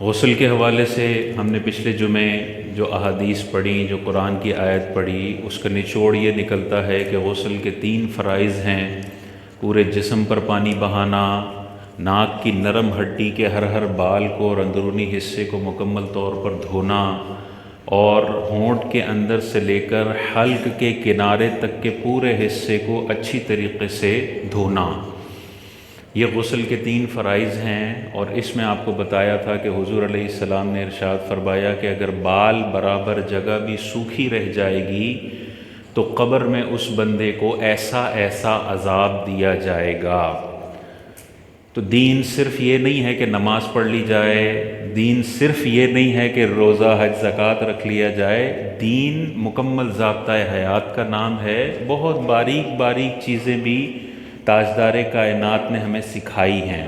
غسل کے حوالے سے ہم نے پچھلے جمعے جو احادیث پڑھی، جو قرآن کی آیت پڑھی، اس کا نچوڑ یہ نکلتا ہے کہ غسل کے 3 فرائض ہیں: پورے جسم پر پانی بہانا، ناک کی نرم ہڈی کے ہر بال کو اور اندرونی حصے کو مکمل طور پر دھونا، اور ہونٹ کے اندر سے لے کر حلق کے کنارے تک کے پورے حصے کو اچھی طریقے سے دھونا۔ یہ غسل کے 3 فرائض ہیں، اور اس میں آپ کو بتایا تھا کہ حضور علیہ السلام نے ارشاد فرمایا کہ اگر بال برابر جگہ بھی سوکھی رہ جائے گی تو قبر میں اس بندے کو ایسا عذاب دیا جائے گا۔ تو دین صرف یہ نہیں ہے کہ نماز پڑھ لی جائے، دین صرف یہ نہیں ہے کہ روزہ حج زکوٰۃ رکھ لیا جائے، دین مکمل ضابطۂ حیات کا نام ہے۔ بہت باریک چیزیں بھی تاجدار کائنات نے ہمیں سکھائی ہیں۔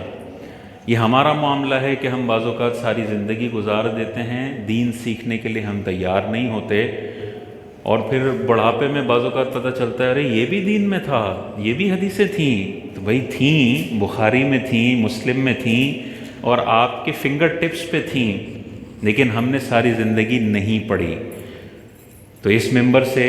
یہ ہمارا معاملہ ہے کہ ہم بعض اوقات ساری زندگی گزار دیتے ہیں، دین سیکھنے کے لیے ہم تیار نہیں ہوتے، اور پھر بڑھاپے میں بعض اوقات پتہ چلتا ہے ارے یہ بھی دین میں تھا، یہ بھی حدیثیں تھیں۔ تو بھائی تھیں، بخاری میں تھیں، مسلم میں تھیں، اور آپ کے فنگر ٹپس پہ تھیں، لیکن ہم نے ساری زندگی نہیں پڑھی۔ تو اس ممبر سے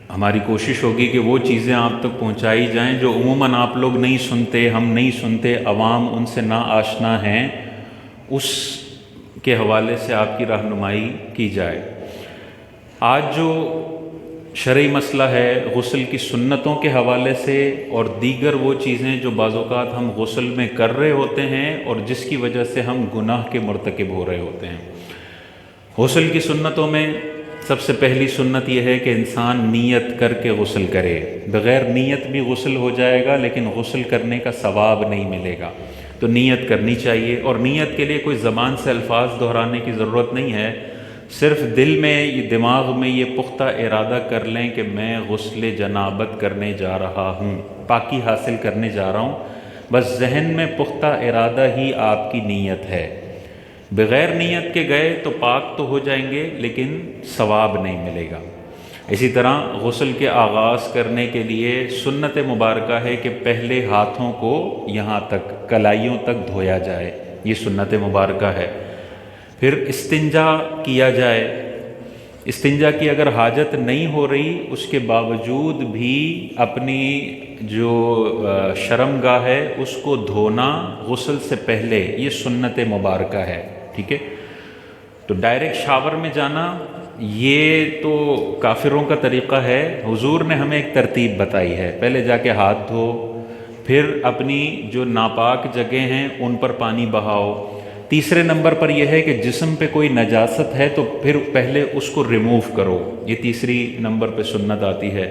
ہماری کوشش ہوگی کہ وہ چیزیں آپ تک پہنچائی جائیں جو عموماً آپ لوگ نہیں سنتے، ہم نہیں سنتے، عوام ان سے نا آشنا ہیں، اس کے حوالے سے آپ کی رہنمائی کی جائے۔ آج جو شرعی مسئلہ ہے غسل کی سنتوں کے حوالے سے، اور دیگر وہ چیزیں جو بعض اوقات ہم غسل میں کر رہے ہوتے ہیں اور جس کی وجہ سے ہم گناہ کے مرتکب ہو رہے ہوتے ہیں۔ غسل کی سنتوں میں سب سے پہلی سنت یہ ہے کہ انسان نیت کر کے غسل کرے۔ بغیر نیت بھی غسل ہو جائے گا لیکن غسل کرنے کا ثواب نہیں ملے گا، تو نیت کرنی چاہیے، اور نیت کے لیے کوئی زبان سے الفاظ دہرانے کی ضرورت نہیں ہے، صرف دل میں، دماغ میں یہ پختہ ارادہ کر لیں کہ میں غسل جنابت کرنے جا رہا ہوں، پاکی حاصل کرنے جا رہا ہوں، بس ذہن میں پختہ ارادہ ہی آپ کی نیت ہے۔ بغیر نیت کے گئے تو پاک تو ہو جائیں گے لیکن ثواب نہیں ملے گا۔ اسی طرح غسل کے آغاز کرنے کے لیے سنت مبارکہ ہے کہ پہلے ہاتھوں کو یہاں تک، کلائیوں تک دھویا جائے، یہ سنت مبارکہ ہے۔ پھر استنجا کیا جائے۔ استنجا کی اگر حاجت نہیں ہو رہی، اس کے باوجود بھی اپنی جو شرمگاہ ہے اس کو دھونا غسل سے پہلے، یہ سنت مبارکہ ہے، ٹھیک ہے۔ تو ڈائریکٹ شاور میں جانا یہ تو کافروں کا طریقہ ہے، حضور نے ہمیں ایک ترتیب بتائی ہے، پہلے جا کے ہاتھ دھو، پھر اپنی جو ناپاک جگہیں ہیں ان پر پانی بہاؤ۔ تیسرے نمبر پر یہ ہے کہ جسم پہ کوئی نجاست ہے تو پھر پہلے اس کو ریموو کرو، یہ تیسری نمبر پہ سنت آتی ہے۔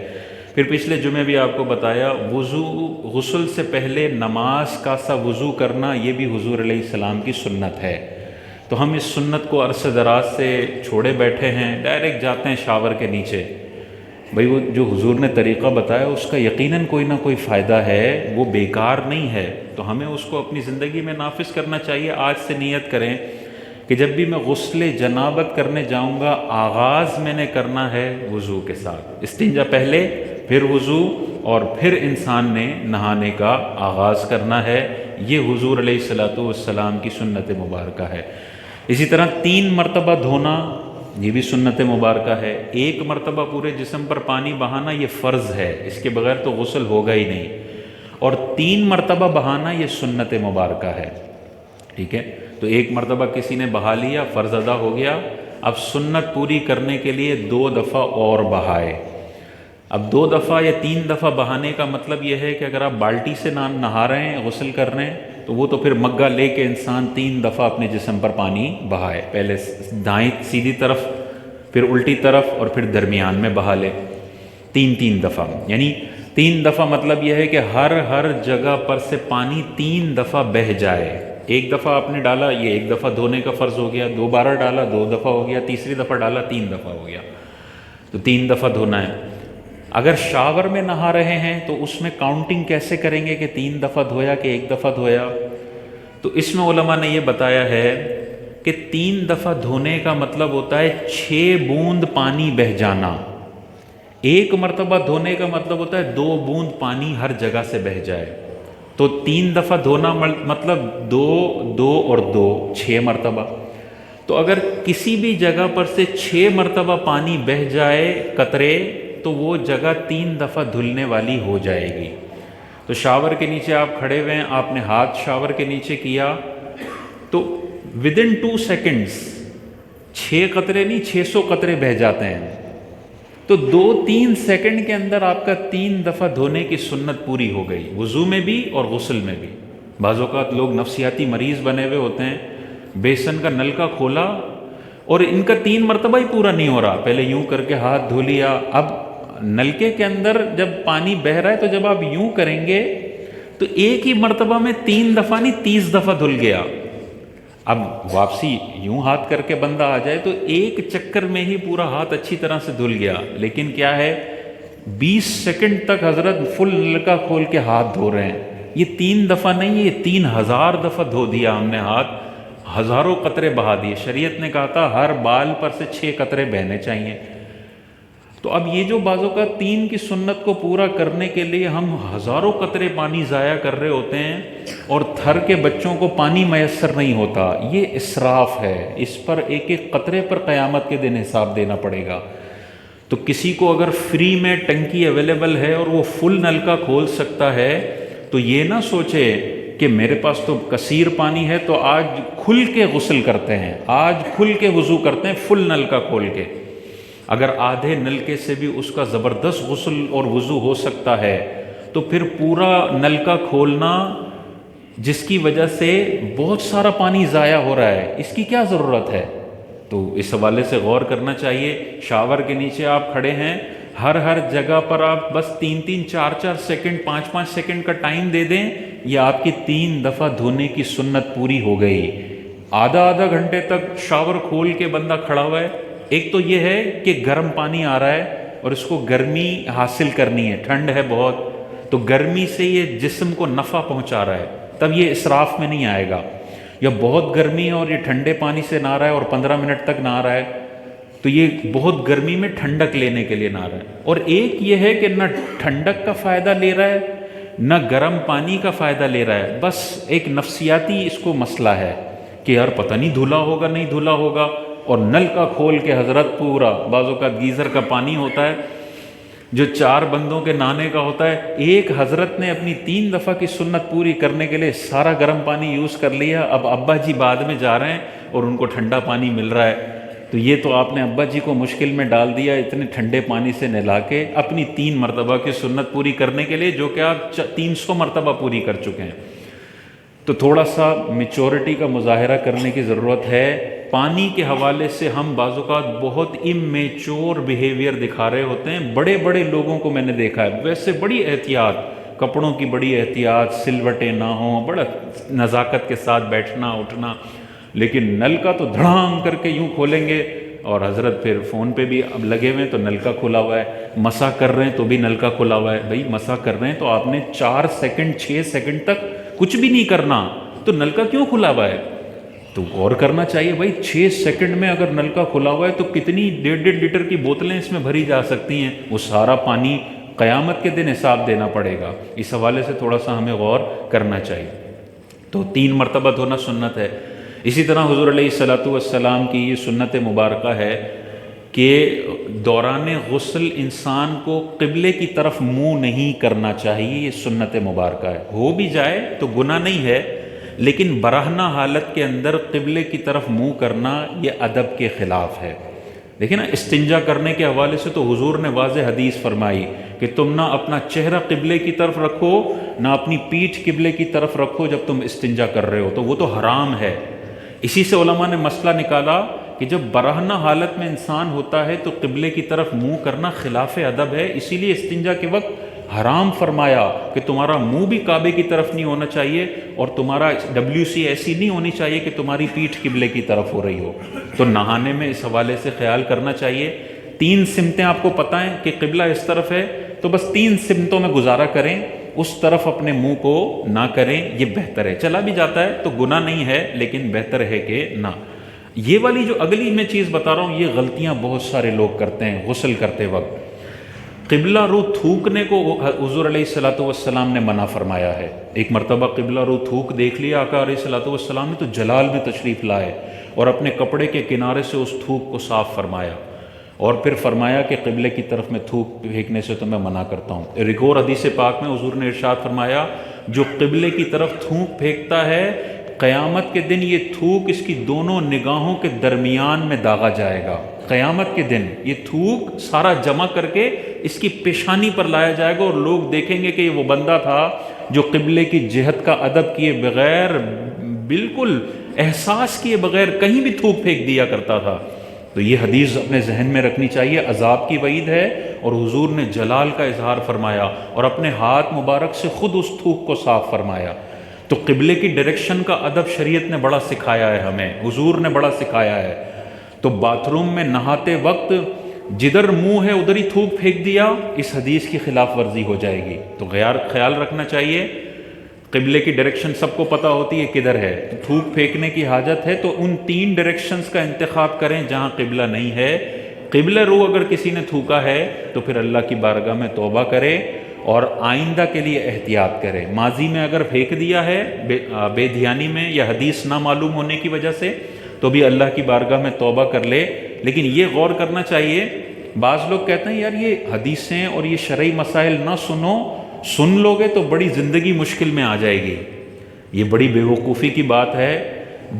پھر پچھلے جمعے بھی آپ کو بتایا وضو، غسل سے پہلے نماز کا سا وضو کرنا، یہ بھی حضور علیہ السلام کی سنت ہے۔ تو ہم اس سنت کو عرصہ دراز سے چھوڑے بیٹھے ہیں، ڈائریکٹ جاتے ہیں شاور کے نیچے۔ بھئی وہ جو حضور نے طریقہ بتایا اس کا یقیناً کوئی نہ کوئی فائدہ ہے، وہ بیکار نہیں ہے، تو ہمیں اس کو اپنی زندگی میں نافذ کرنا چاہیے۔ آج سے نیت کریں کہ جب بھی میں غسل جنابت کرنے جاؤں گا، آغاز میں نے کرنا ہے وضو کے ساتھ، استنجا پہلے، پھر وضو، اور پھر انسان نے نہانے کا آغاز کرنا ہے۔ یہ حضور علیہ السلام کی سنت مبارکہ ہے۔ اسی طرح 3 مرتبہ دھونا، یہ بھی سنت مبارکہ ہے۔ 1 مرتبہ پورے جسم پر پانی بہانا یہ فرض ہے، اس کے بغیر تو غسل ہوگا ہی نہیں، اور 3 مرتبہ بہانا یہ سنت مبارکہ ہے، ٹھیک ہے۔ تو 1 مرتبہ کسی نے بہا لیا، فرض ادا ہو گیا، اب سنت پوری کرنے کے لیے 2 دفعہ اور بہائے۔ اب 2 دفعہ یا 3 دفعہ بہانے کا مطلب یہ ہے کہ اگر آپ بالٹی سے نہا رہے ہیں، غسل کر رہے ہیں، تو وہ تو پھر مگا لے کے انسان 3 دفعہ اپنے جسم پر پانی بہائے، پہلے دائیں سیدھی طرف، پھر الٹی طرف، اور پھر درمیان میں بہا لے، 3 دفعہ، یعنی 3 دفعہ مطلب یہ ہے کہ ہر جگہ پر سے پانی 3 دفعہ بہہ جائے۔ 1 دفعہ آپ نے ڈالا، یہ 1 دفعہ دھونے کا فرض ہو گیا، دوبارہ ڈالا 2 دفعہ ہو گیا، تیسری دفعہ ڈالا 3 دفعہ ہو گیا، تو 3 دفعہ دھونا ہے۔ اگر شاور میں نہا رہے ہیں تو اس میں کاؤنٹنگ کیسے کریں گے کہ 3 دفعہ دھویا کہ 1 دفعہ دھویا؟ تو اس میں علماء نے یہ بتایا ہے کہ 3 دفعہ دھونے کا مطلب ہوتا ہے 6 بوند پانی بہہ جانا۔ 1 مرتبہ دھونے کا مطلب ہوتا ہے 2 بوند پانی ہر جگہ سے بہہ جائے۔ تو 3 دفعہ دھونا مطلب 2 2 اور 2 6 مرتبہ. تو اگر کسی بھی جگہ پر سے 6 مرتبہ پانی بہہ جائے قطرے تو وہ جگہ 3 دفعہ دھلنے والی ہو جائے گی. تو شاور کے نیچے آپ کھڑے ہوئے ہیں، آپ نے ہاتھ شاور کے نیچے کیا تو ودن 2 سیکنڈز 6 قطرے نہیں 600 قطرے بہہ جاتے ہیں. تو 2-3 سیکنڈ کے اندر آپ کا 3 دفعہ دھونے کی سنت پوری ہو گئی، وضو میں بھی اور غسل میں بھی. بعض اوقات لوگ نفسیاتی مریض بنے ہوئے ہوتے ہیں، بیسن کا نلکا کھولا اور ان کا 3 مرتبہ ہی پورا نہیں ہو رہا، پہلے یوں کر کے ہاتھ دھو لیا. اب نلکے کے اندر جب پانی بہہ رہا ہے تو جب آپ یوں کریں گے تو ایک ہی مرتبہ میں 3 دفعہ نہیں 30 دفعہ دھل گیا. اب واپسی یوں ہاتھ کر کے بندہ آ جائے تو ایک چکر میں ہی پورا ہاتھ اچھی طرح سے دھل گیا. لیکن کیا ہے 20 سیکنڈ تک حضرت فل نلکا کھول کے ہاتھ دھو رہے ہیں. یہ 3 دفعہ نہیں، یہ 3000 دفعہ دھو دیا ہم نے ہاتھ، ہزاروں قطرے بہا دیے. شریعت نے کہا تھا ہر بال پر سے 6 قطرے بہنے چاہیے. تو اب یہ جو بعضوں کا 3 کی سنت کو پورا کرنے کے لیے ہم ہزاروں قطرے پانی ضائع کر رہے ہوتے ہیں اور تھر کے بچوں کو پانی میسر نہیں ہوتا، یہ اسراف ہے. اس پر ایک ایک قطرے پر قیامت کے دن حساب دینا پڑے گا. تو کسی کو اگر فری میں ٹنکی اویلیبل ہے اور وہ فل نلکا کھول سکتا ہے تو یہ نہ سوچے کہ میرے پاس تو کثیر پانی ہے تو آج کھل کے غسل کرتے ہیں، آج کھل کے وضو کرتے ہیں فل نلکا کھول کے. اگر آدھے نلکے سے بھی اس کا زبردست غسل اور وضو ہو سکتا ہے تو پھر پورا نلکا کھولنا جس کی وجہ سے بہت سارا پانی ضائع ہو رہا ہے، اس کی کیا ضرورت ہے؟ تو اس حوالے سے غور کرنا چاہیے. شاور کے نیچے آپ کھڑے ہیں، ہر جگہ پر آپ بس 3-3 4-4 سیکنڈ 5-5 سیکنڈ کا ٹائم دے دیں، یہ آپ کی 3 دفعہ دھونے کی سنت پوری ہو گئی. آدھا گھنٹے تک شاور کھول کے بندہ کھڑا ہوا ہے. ایک تو یہ ہے کہ گرم پانی آ رہا ہے اور اس کو گرمی حاصل کرنی ہے، ٹھنڈ ہے بہت، تو گرمی سے یہ جسم کو نفع پہنچا رہا ہے، تب یہ اسراف میں نہیں آئے گا. یا بہت گرمی ہے اور یہ ٹھنڈے پانی سے نہا رہا ہے اور 15 منٹ تک نہا رہا ہے تو یہ بہت گرمی میں ٹھنڈک لینے کے لیے نہا رہا ہے. اور ایک یہ ہے کہ نہ ٹھنڈک کا فائدہ لے رہا ہے نہ گرم پانی کا فائدہ لے رہا ہے، بس ایک نفسیاتی اس کو مسئلہ ہے کہ یار پتہ نہیں دھلا ہوگا نہیں دھلا ہوگا. اور نل کا کھول کے حضرت پورا، بعضوں کا گیزر کا پانی ہوتا ہے جو 4 بندوں کے نہانے کا ہوتا ہے، ایک حضرت نے اپنی 3 دفعہ کی سنت پوری کرنے کے لیے سارا گرم پانی یوز کر لیا. اب ابا جی بعد میں جا رہے ہیں اور ان کو ٹھنڈا پانی مل رہا ہے. تو یہ تو آپ نے ابا جی کو مشکل میں ڈال دیا اتنے ٹھنڈے پانی سے نہلا کے اپنی 3 مرتبہ کی سنت پوری کرنے کے لیے، جو کہ آپ 300 مرتبہ پوری کر چکے ہیں. تو تھوڑا سا میچورٹی کا مظاہرہ کرنے کی ضرورت ہے. پانی کے حوالے سے ہم بعض اوقات بہت امیچور بیہیویئر دکھا رہے ہوتے ہیں. بڑے بڑے لوگوں کو میں نے دیکھا ہے ویسے بڑی احتیاط، کپڑوں کی بڑی احتیاط، سلوٹیں نہ ہوں، بڑا نزاکت کے ساتھ بیٹھنا اٹھنا، لیکن نل کا تو دھڑام کر کے یوں کھولیں گے. اور حضرت پھر فون پہ بھی اب لگے ہوئے ہیں تو نل کا کھلا ہوا ہے، مسا کر رہے ہیں تو بھی نل کا کھلا ہوا ہے. بھائی مسا کر رہے ہیں تو آپ نے 4 سیکنڈ 6 سیکنڈ تک کچھ بھی نہیں کرنا، تو نل کا کیوں کھلا ہوا ہے؟ تو غور کرنا چاہیے بھائی 6 سیکنڈ میں اگر نل کا کھلا ہوا ہے تو کتنی 1.5 لیٹر کی بوتلیں اس میں بھری جا سکتی ہیں. وہ سارا پانی قیامت کے دن حساب دینا پڑے گا. اس حوالے سے تھوڑا سا ہمیں غور کرنا چاہیے. تو 3 مرتبہ دھونا سنت ہے. اسی طرح حضور علیہ الصلوۃ والسلام کی یہ سنت مبارکہ ہے کہ دوران غسل انسان کو قبلے کی طرف منہ نہیں کرنا چاہیے. یہ سنت مبارکہ ہے. ہو بھی جائے تو گناہ نہیں ہے، لیکن برہنہ حالت کے اندر قبلے کی طرف منہ کرنا یہ ادب کے خلاف ہے. دیکھیں نا، استنجا کرنے کے حوالے سے تو حضور نے واضح حدیث فرمائی کہ تم نہ اپنا چہرہ قبلے کی طرف رکھو نہ اپنی پیٹھ قبلے کی طرف رکھو جب تم استنجا کر رہے ہو، تو وہ تو حرام ہے. اسی سے علماء نے مسئلہ نکالا کہ جب برہنہ حالت میں انسان ہوتا ہے تو قبلے کی طرف منہ کرنا خلاف ادب ہے. اسی لیے استنجا کے وقت حرام فرمایا کہ تمہارا منہ بھی کعبے کی طرف نہیں ہونا چاہیے اور تمہارا WC ایسی نہیں ہونی چاہیے کہ تمہاری پیٹھ قبلے کی طرف ہو رہی ہو. تو نہانے میں اس حوالے سے خیال کرنا چاہیے. 3 سمتیں آپ کو پتہ ہیں کہ قبلہ اس طرف ہے تو بس 3 سمتوں میں گزارا کریں، اس طرف اپنے منہ کو نہ کریں، یہ بہتر ہے. چلا بھی جاتا ہے تو گناہ نہیں ہے لیکن بہتر ہے کہ نہ. یہ والی جو اگلی میں چیز بتا رہا ہوں یہ غلطیاں بہت سارے لوگ کرتے ہیں غسل کرتے وقت. قبلہ رو تھوکنے کو حضور علیہ الصلوۃ والسلام نے منع فرمایا ہے۔ ایک مرتبہ قبلہ رو تھوک دیکھ لیا آقا علیہ الصلوۃ والسلام نے تو جلال میں تشریف لائے اور اپنے کپڑے کے کنارے سے اس تھوک کو صاف فرمایا، اور پھر فرمایا کہ قبلے کی طرف میں تھوک پھینکنے سے تو میں منع کرتا ہوں۔ ایک اور حدیث پاک میں حضور نے ارشاد فرمایا جو قبلے کی طرف تھوک پھینکتا ہے قیامت کے دن یہ تھوک اس کی دونوں نگاہوں کے درمیان میں داغا جائے گا۔ قیامت کے دن یہ تھوک سارا جمع کر کے اس کی پیشانی پر لایا جائے گا، اور لوگ دیکھیں گے کہ یہ وہ بندہ تھا جو قبلے کی جہت کا ادب کیے بغیر، بالکل احساس کیے بغیر کہیں بھی تھوک پھینک دیا کرتا تھا۔ تو یہ حدیث اپنے ذہن میں رکھنی چاہیے، عذاب کی وعید ہے، اور حضور نے جلال کا اظہار فرمایا اور اپنے ہاتھ مبارک سے خود اس تھوک کو صاف فرمایا۔ تو قبلے کی ڈائریکشن کا ادب شریعت نے بڑا سکھایا ہے، ہمیں حضور نے بڑا سکھایا ہے۔ تو باتھ روم میں نہاتے وقت جدھر منہ ہے ادھر ہی تھوک پھینک دیا، اس حدیث کی خلاف ورزی ہو جائے گی۔ تو خیال رکھنا چاہیے، قبلے کی ڈائریکشن سب کو پتہ ہوتی ہے کدھر ہے، تو تھوک پھینکنے کی حاجت ہے تو ان 3 ڈائریکشنز کا انتخاب کریں جہاں قبلہ نہیں ہے۔ قبلہ رو اگر کسی نے تھوکا ہے تو پھر اللہ کی بارگاہ میں توبہ کرے اور آئندہ کے لیے احتیاط کرے۔ ماضی میں اگر پھینک دیا ہے بے دھیانی میں یا حدیث نہ معلوم ہونے کی وجہ سے تو بھی اللہ کی بارگاہ میں توبہ کر لے۔ لیکن یہ غور کرنا چاہیے، بعض لوگ کہتے ہیں یار یہ حدیثیں اور یہ شرعی مسائل نہ سن لوگے تو بڑی زندگی مشکل میں آ جائے گی۔ یہ بڑی بے وقوفی کی بات ہے،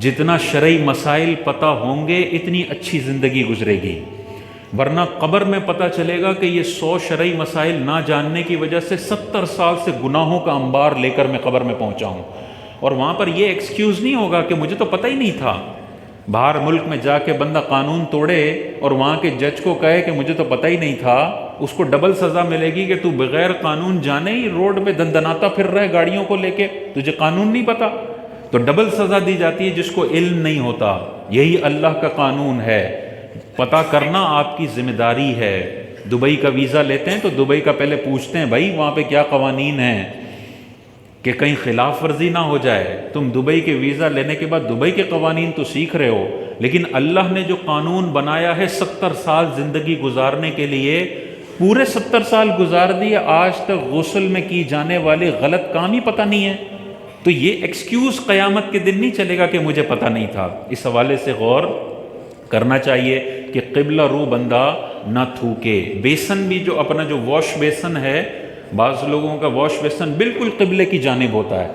جتنا شرعی مسائل پتہ ہوں گے اتنی اچھی زندگی گزرے گی، ورنہ قبر میں پتہ چلے گا کہ یہ 100 شرعی مسائل نہ جاننے کی وجہ سے 70 سال سے گناہوں کا انبار لے کر میں قبر میں پہنچا ہوں، اور وہاں پر یہ ایکسکیوز نہیں ہوگا کہ مجھے تو پتہ ہی نہیں تھا۔ باہر ملک میں جا کے بندہ قانون توڑے اور وہاں کے جج کو کہے کہ مجھے تو پتہ ہی نہیں تھا، اس کو ڈبل سزا ملے گی کہ تو بغیر قانون جانے ہی روڈ پہ دندناتا پھر رہا ہے گاڑیوں کو لے کے، تجھے قانون نہیں پتہ۔ تو ڈبل سزا دی جاتی ہے جس کو علم نہیں ہوتا۔ یہی اللہ کا قانون ہے، پتہ کرنا آپ کی ذمہ داری ہے۔ دبئی کا ویزا لیتے ہیں تو دبئی کا پہلے پوچھتے ہیں بھائی وہاں پہ کیا قوانین ہیں کہ کہیں خلاف ورزی نہ ہو جائے۔ تم دبئی کے ویزا لینے کے بعد دبئی کے قوانین تو سیکھ رہے ہو، لیکن اللہ نے جو قانون بنایا ہے 70 سال زندگی گزارنے کے لیے، پورے 70 سال گزار دیے، آج تک غسل میں کی جانے والے غلط کام ہی پتہ نہیں ہے، تو یہ ایکسکیوز قیامت کے دن نہیں چلے گا کہ مجھے پتہ نہیں تھا۔ اس حوالے سے غور کرنا چاہیے کہ قبلہ رو بندہ نہ تھوکے۔ بیسن بھی جو اپنا جو واش بیسن ہے، بعض لوگوں کا واش بیسن بالکل قبلے کی جانب ہوتا ہے،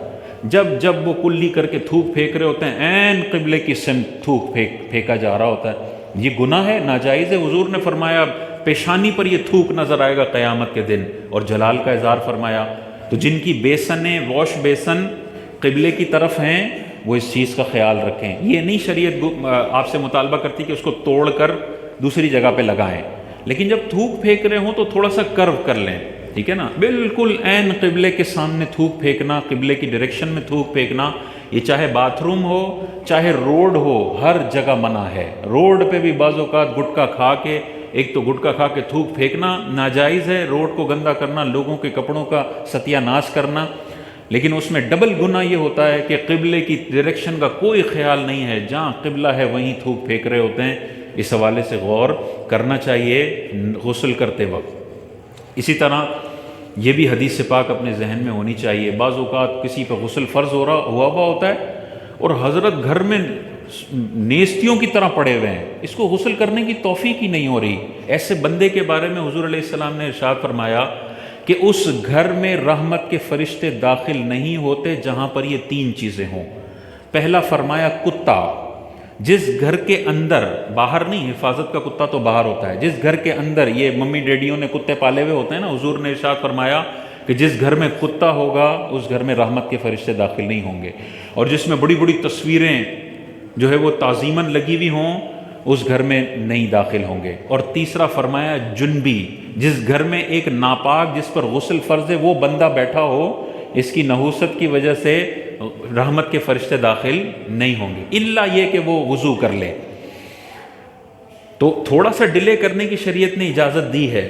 جب وہ کلی کر کے تھوک پھینک رہے ہوتے ہیں عین قبلے کی سمت تھوک پھینکا جا رہا ہوتا ہے۔ یہ گناہ ہے، ناجائز ہے۔ حضور نے فرمایا پیشانی پر یہ تھوک نظر آئے گا قیامت کے دن، اور جلال کا اظہار فرمایا۔ تو جن کی بیسنیں واش بیسن قبلے کی طرف ہیں وہ اس چیز کا خیال رکھیں۔ یہ نہیں شریعت آپ سے مطالبہ کرتی کہ اس کو توڑ کر دوسری جگہ پہ لگائیں، لیکن جب تھوک پھینک رہے ہوں تو تھوڑا سا کرو کر لیں، ٹھیک ہے نا؟ بالکل عین قبلے کے سامنے تھوک پھینکنا، قبلے کی ڈائریکشن میں تھوک پھینکنا، یہ چاہے باتھ روم ہو چاہے روڈ ہو، ہر جگہ منع ہے۔ روڈ پہ بھی بعض اوقات گٹکا کھا کے، ایک تو گٹکا کھا کے تھوک پھینکنا ناجائز ہے، روڈ کو گندا کرنا، لوگوں کے کپڑوں کا ستیہ ناش کرنا، لیکن اس میں ڈبل گناہ یہ ہوتا ہے کہ قبلے کی ڈائریکشن کا کوئی خیال نہیں ہے، جہاں قبلہ ہے وہیں تھوک پھینک رہے ہوتے ہیں۔ اس حوالے سے غور کرنا چاہیے غسل کرتے وقت۔ اسی طرح یہ بھی حدیث پاک اپنے ذہن میں ہونی چاہیے، بعض اوقات کسی پہ غسل فرض ہوا ہوتا ہے اور حضرت گھر میں نیستیوں کی طرح پڑے ہوئے ہیں، اس کو غسل کرنے کی توفیق ہی نہیں ہو رہی۔ ایسے بندے کے بارے میں حضور علیہ السلام نے ارشاد فرمایا کہ اس گھر میں رحمت کے فرشتے داخل نہیں ہوتے جہاں پر یہ 3 چیزیں ہوں۔ پہلا فرمایا کتا، جس گھر کے اندر، باہر نہیں، حفاظت کا کتا تو باہر ہوتا ہے، جس گھر کے اندر، یہ ممی ڈیڈیوں نے کتے پالے ہوئے ہوتے ہیں نا، حضور نے ارشاد فرمایا کہ جس گھر میں کتا ہوگا اس گھر میں رحمت کے فرشتے داخل نہیں ہوں گے، اور جس میں بڑی بڑی تصویریں جو ہے وہ تعظیماً لگی ہوئی ہوں اس گھر میں نہیں داخل ہوں گے۔ اور تیسرا فرمایا جنبی، جس گھر میں ایک ناپاک جس پر غسل فرض ہے وہ بندہ بیٹھا ہو، اس کی نحوست کی وجہ سے رحمت کے فرشتے داخل نہیں ہوں گے، الا یہ کہ وہ وضو کر لے۔ تو تھوڑا سا ڈیلے کرنے کی شریعت نے اجازت دی ہے،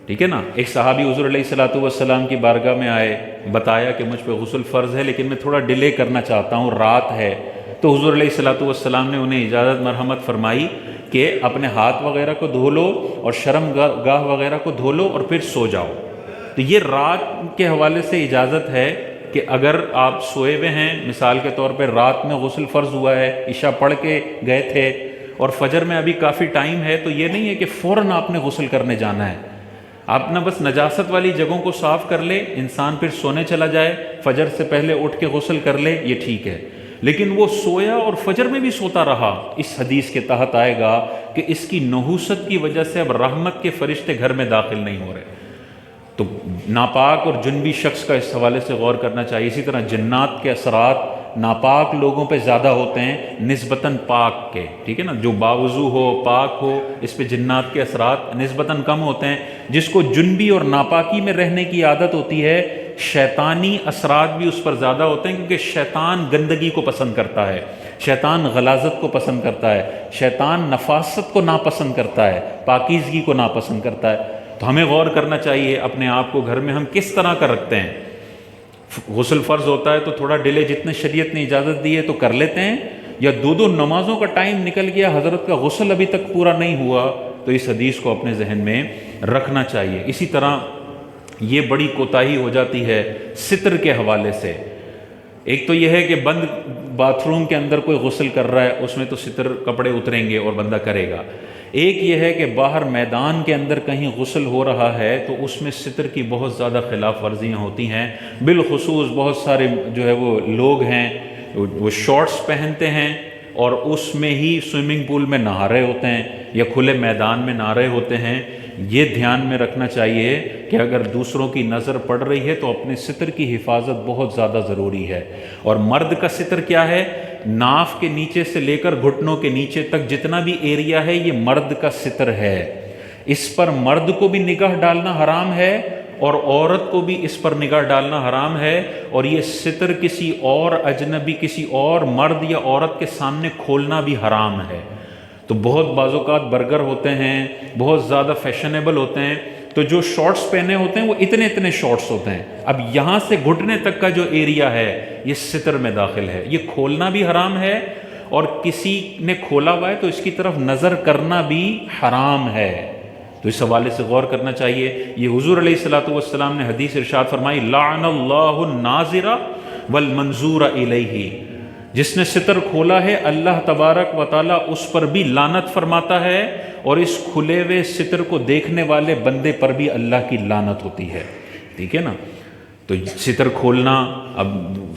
ٹھیک ہے نا؟ ایک صحابی حضور علیہ الصلوۃ والسلام کی بارگاہ میں آئے، بتایا کہ مجھ پہ غسل فرض ہے لیکن میں تھوڑا ڈیلے کرنا چاہتا ہوں، رات ہے۔ تو حضور علیہ الصلوۃ والسلام نے انہیں اجازت مرحمت فرمائی کہ اپنے ہاتھ وغیرہ کو دھو لو اور شرم گاہ وغیرہ کو دھو لو اور پھر سو جاؤ۔ تو یہ رات کے حوالے سے اجازت ہے کہ اگر آپ سوئے ہوئے ہیں، مثال کے طور پہ رات میں غسل فرض ہوا ہے، عشاء پڑھ کے گئے تھے اور فجر میں ابھی کافی ٹائم ہے، تو یہ نہیں ہے کہ فوراً آپ نے غسل کرنے جانا ہے۔ آپ نہ بس نجاست والی جگہوں کو صاف کر لے، انسان پھر سونے چلا جائے، فجر سے پہلے اٹھ کے غسل کر لے، یہ ٹھیک ہے۔ لیکن وہ سویا اور فجر میں بھی سوتا رہا، اس حدیث کے تحت آئے گا کہ اس کی نحوست کی وجہ سے اب رحمت کے فرشتے گھر میں داخل نہیں ہو رہے۔ تو ناپاک اور جنبی شخص کا اس حوالے سے غور کرنا چاہیے۔ اسی طرح جنات کے اثرات ناپاک لوگوں پہ زیادہ ہوتے ہیں نسبتاً پاک کے، ٹھیک ہے نا، جو باوضو ہو، پاک ہو، اس پہ جنات کے اثرات نسبتاً کم ہوتے ہیں۔ جس کو جنبی اور ناپاکی میں رہنے کی عادت ہوتی ہے، شیطانی اثرات بھی اس پر زیادہ ہوتے ہیں، کیونکہ شیطان گندگی کو پسند کرتا ہے، شیطان غلاظت کو پسند کرتا ہے، شیطان نفاست کو ناپسند کرتا ہے، پاکیزگی کو ناپسند کرتا ہے۔ تو ہمیں غور کرنا چاہیے اپنے آپ کو گھر میں ہم کس طرح کا رکھتے ہیں۔ غسل فرض ہوتا ہے تو تھوڑا ڈیلے جتنے شریعت نے اجازت دی ہے تو کر لیتے ہیں، یا دو نمازوں کا ٹائم نکل گیا، حضرت کا غسل ابھی تک پورا نہیں ہوا، تو اس حدیث کو اپنے ذہن میں رکھنا چاہیے۔ اسی طرح یہ بڑی کوتاہی ہو جاتی ہے ستر کے حوالے سے۔ ایک تو یہ ہے کہ بند باتھ روم کے اندر کوئی غسل کر رہا ہے، اس میں تو ستر کپڑے اتریں گے اور بندہ کرے گا۔ ایک یہ ہے کہ باہر میدان کے اندر کہیں غسل ہو رہا ہے تو اس میں ستر کی بہت زیادہ خلاف ورزیاں ہوتی ہیں، بالخصوص بہت سارے جو ہے وہ لوگ ہیں وہ شارٹس پہنتے ہیں اور اس میں ہی سوئمنگ پول میں نہا رہے ہوتے ہیں یا کھلے میدان میں نہا رہے ہوتے ہیں۔ یہ دھیان میں رکھنا چاہیے کہ اگر دوسروں کی نظر پڑ رہی ہے تو اپنے ستر کی حفاظت بہت زیادہ ضروری ہے۔ اور مرد کا ستر کیا ہے؟ ناف کے نیچے سے لے کر گھٹنوں کے نیچے تک جتنا بھی ایریا ہے یہ مرد کا ستر ہے۔ اس پر مرد کو بھی نگاہ ڈالنا حرام ہے اور عورت کو بھی اس پر نگاہ ڈالنا حرام ہے، اور یہ ستر کسی اور اجنبی، کسی اور مرد یا عورت کے سامنے کھولنا بھی حرام ہے۔ تو بہت بعض اوقات برگر ہوتے ہیں، بہت زیادہ فیشنیبل ہوتے ہیں، تو جو شارٹس پہنے ہوتے ہیں وہ اتنے شارٹس ہوتے ہیں، اب یہاں سے گھٹنے تک کا جو ایریا ہے یہ ستر میں داخل ہے، یہ کھولنا بھی حرام ہے، اور کسی نے کھولا ہوا ہے تو اس کی طرف نظر کرنا بھی حرام ہے۔ تو اس حوالے سے غور کرنا چاہیے۔ یہ حضور علیہ الصلوۃ والسلام نے حدیث ارشاد فرمائی، لعن اللہ الناظر والمنظور الیہ، جس نے ستر کھولا ہے اللہ تبارک و تعالیٰ اس پر بھی لعنت فرماتا ہے، اور اس کھلے ہوئے ستر کو دیکھنے والے بندے پر بھی اللہ کی لعنت ہوتی ہے، ٹھیک ہے نا۔ تو ستر کھولنا، اب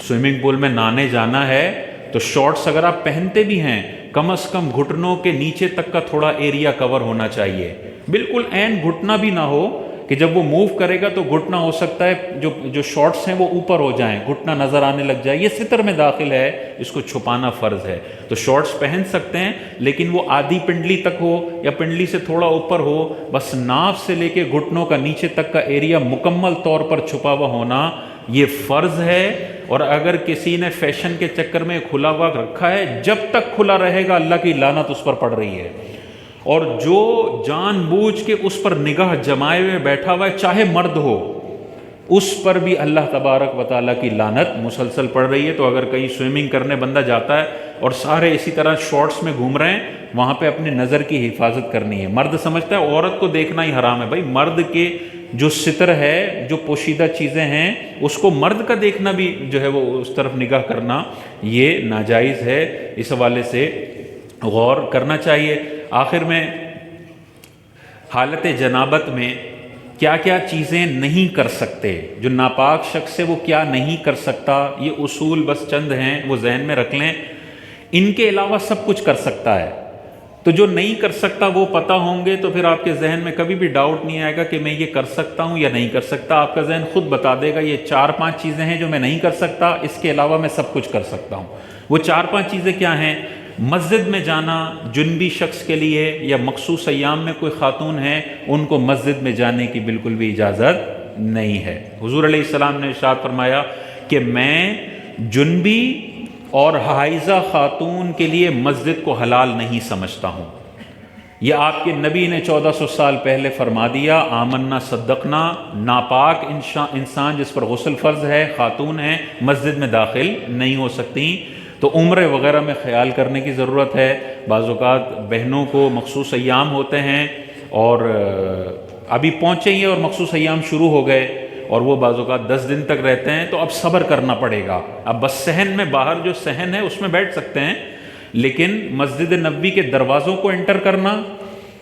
سوئمنگ پول میں نہانے جانا ہے تو شارٹس اگر آپ پہنتے بھی ہیں کم از کم گھٹنوں کے نیچے تک کا تھوڑا ایریا کور ہونا چاہیے، بالکل عین گھٹنا بھی نہ ہو کہ جب وہ موو کرے گا تو گھٹنا ہو سکتا ہے جو شارٹس ہیں وہ اوپر ہو جائیں، گھٹنا نظر آنے لگ جائے، یہ ستر میں داخل ہے، اس کو چھپانا فرض ہے۔ تو شارٹس پہن سکتے ہیں لیکن وہ آدھی پنڈلی تک ہو یا پنڈلی سے تھوڑا اوپر ہو، بس ناف سے لے کے گھٹنوں کا نیچے تک کا ایریا مکمل طور پر چھپا ہوا ہونا یہ فرض ہے۔ اور اگر کسی نے فیشن کے چکر میں کھلا ہوا رکھا ہے، جب تک کھلا رہے گا اللہ کی لعنت اس پر پڑ رہی ہے، اور جو جان بوجھ کے اس پر نگاہ جمائے ہوئے بیٹھا ہوا ہے چاہے مرد ہو، اس پر بھی اللہ تبارک و تعالیٰ کی لعنت مسلسل پڑ رہی ہے۔ تو اگر کہیں سوئمنگ کرنے بندہ جاتا ہے اور سارے اسی طرح شارٹس میں گھوم رہے ہیں، وہاں پہ اپنے نظر کی حفاظت کرنی ہے۔ مرد سمجھتا ہے عورت کو دیکھنا ہی حرام ہے، بھائی مرد کے جو ستر ہے، جو پوشیدہ چیزیں ہیں، اس کو مرد کا دیکھنا بھی جو ہے وہ اس طرف نگاہ کرنا یہ ناجائز ہے۔ اس حوالے سے غور کرنا چاہیے۔ آخر میں حالت جنابت میں کیا کیا چیزیں نہیں کر سکتے، جو ناپاک شخص ہے وہ کیا نہیں کر سکتا، یہ اصول بس چند ہیں، وہ ذہن میں رکھ لیں۔ ان کے علاوہ سب کچھ کر سکتا ہے، تو جو نہیں کر سکتا وہ پتہ ہوں گے تو پھر آپ کے ذہن میں کبھی بھی ڈاؤٹ نہیں آئے گا کہ میں یہ کر سکتا ہوں یا نہیں کر سکتا۔ آپ کا ذہن خود بتا دے گا یہ 4-5 چیزیں ہیں جو میں نہیں کر سکتا، اس کے علاوہ میں سب کچھ کر سکتا ہوں۔ وہ 4-5 چیزیں کیا ہیں؟ مسجد میں جانا جنبی شخص کے لیے یا مخصوص ایام میں کوئی خاتون ہیں، ان کو مسجد میں جانے کی بالکل بھی اجازت نہیں ہے۔ حضور علیہ السلام نے ارشاد فرمایا کہ میں جنبی اور حائضہ خاتون کے لیے مسجد کو حلال نہیں سمجھتا ہوں۔ یہ آپ کے نبی نے 1400 سال پہلے فرما دیا، آمنا صدقنا، ناپاک انسان جس پر غسل فرض ہے، خاتون ہیں، مسجد میں داخل نہیں ہو سکتی۔ تو عمرے وغیرہ میں خیال کرنے کی ضرورت ہے۔ بعض اوقات بہنوں کو مخصوص ایام ہوتے ہیں اور ابھی پہنچے ہی اور مخصوص ایام شروع ہو گئے اور وہ بعض اوقات 10 دن تک رہتے ہیں، تو اب صبر کرنا پڑے گا۔ اب بس صحن میں، باہر جو صحن ہے اس میں بیٹھ سکتے ہیں، لیکن مسجد نبوی کے دروازوں کو انٹر کرنا،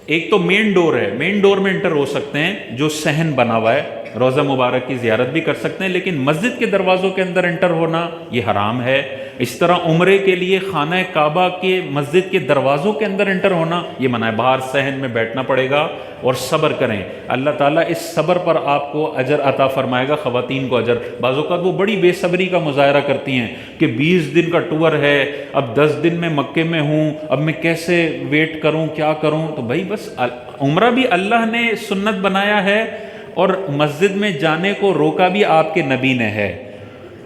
ایک تو مین ڈور ہے، مین ڈور میں انٹر ہو سکتے ہیں جو صحن بنا ہوا ہے، روضہ مبارک کی زیارت بھی کر سکتے ہیں، لیکن مسجد کے دروازوں کے اندر انٹر ہونا یہ حرام ہے۔ اس طرح عمرے کے لیے خانہ کعبہ کے مسجد کے دروازوں کے اندر انٹر ہونا یہ منع ہے۔ باہر صحن میں بیٹھنا پڑے گا اور صبر کریں، اللہ تعالیٰ اس صبر پر آپ کو اجر عطا فرمائے گا۔ خواتین کو اجر، بعض اوقات وہ بڑی بے صبری کا مظاہرہ کرتی ہیں کہ 20 دن کا ٹور ہے، اب 10 دن میں مکے میں ہوں، اب میں کیسے ویٹ کروں، کیا کروں؟ تو بھائی بس عمرہ بھی اللہ نے سنت بنایا ہے اور مسجد میں جانے کو روکا بھی آپ کے نبی نے ہے،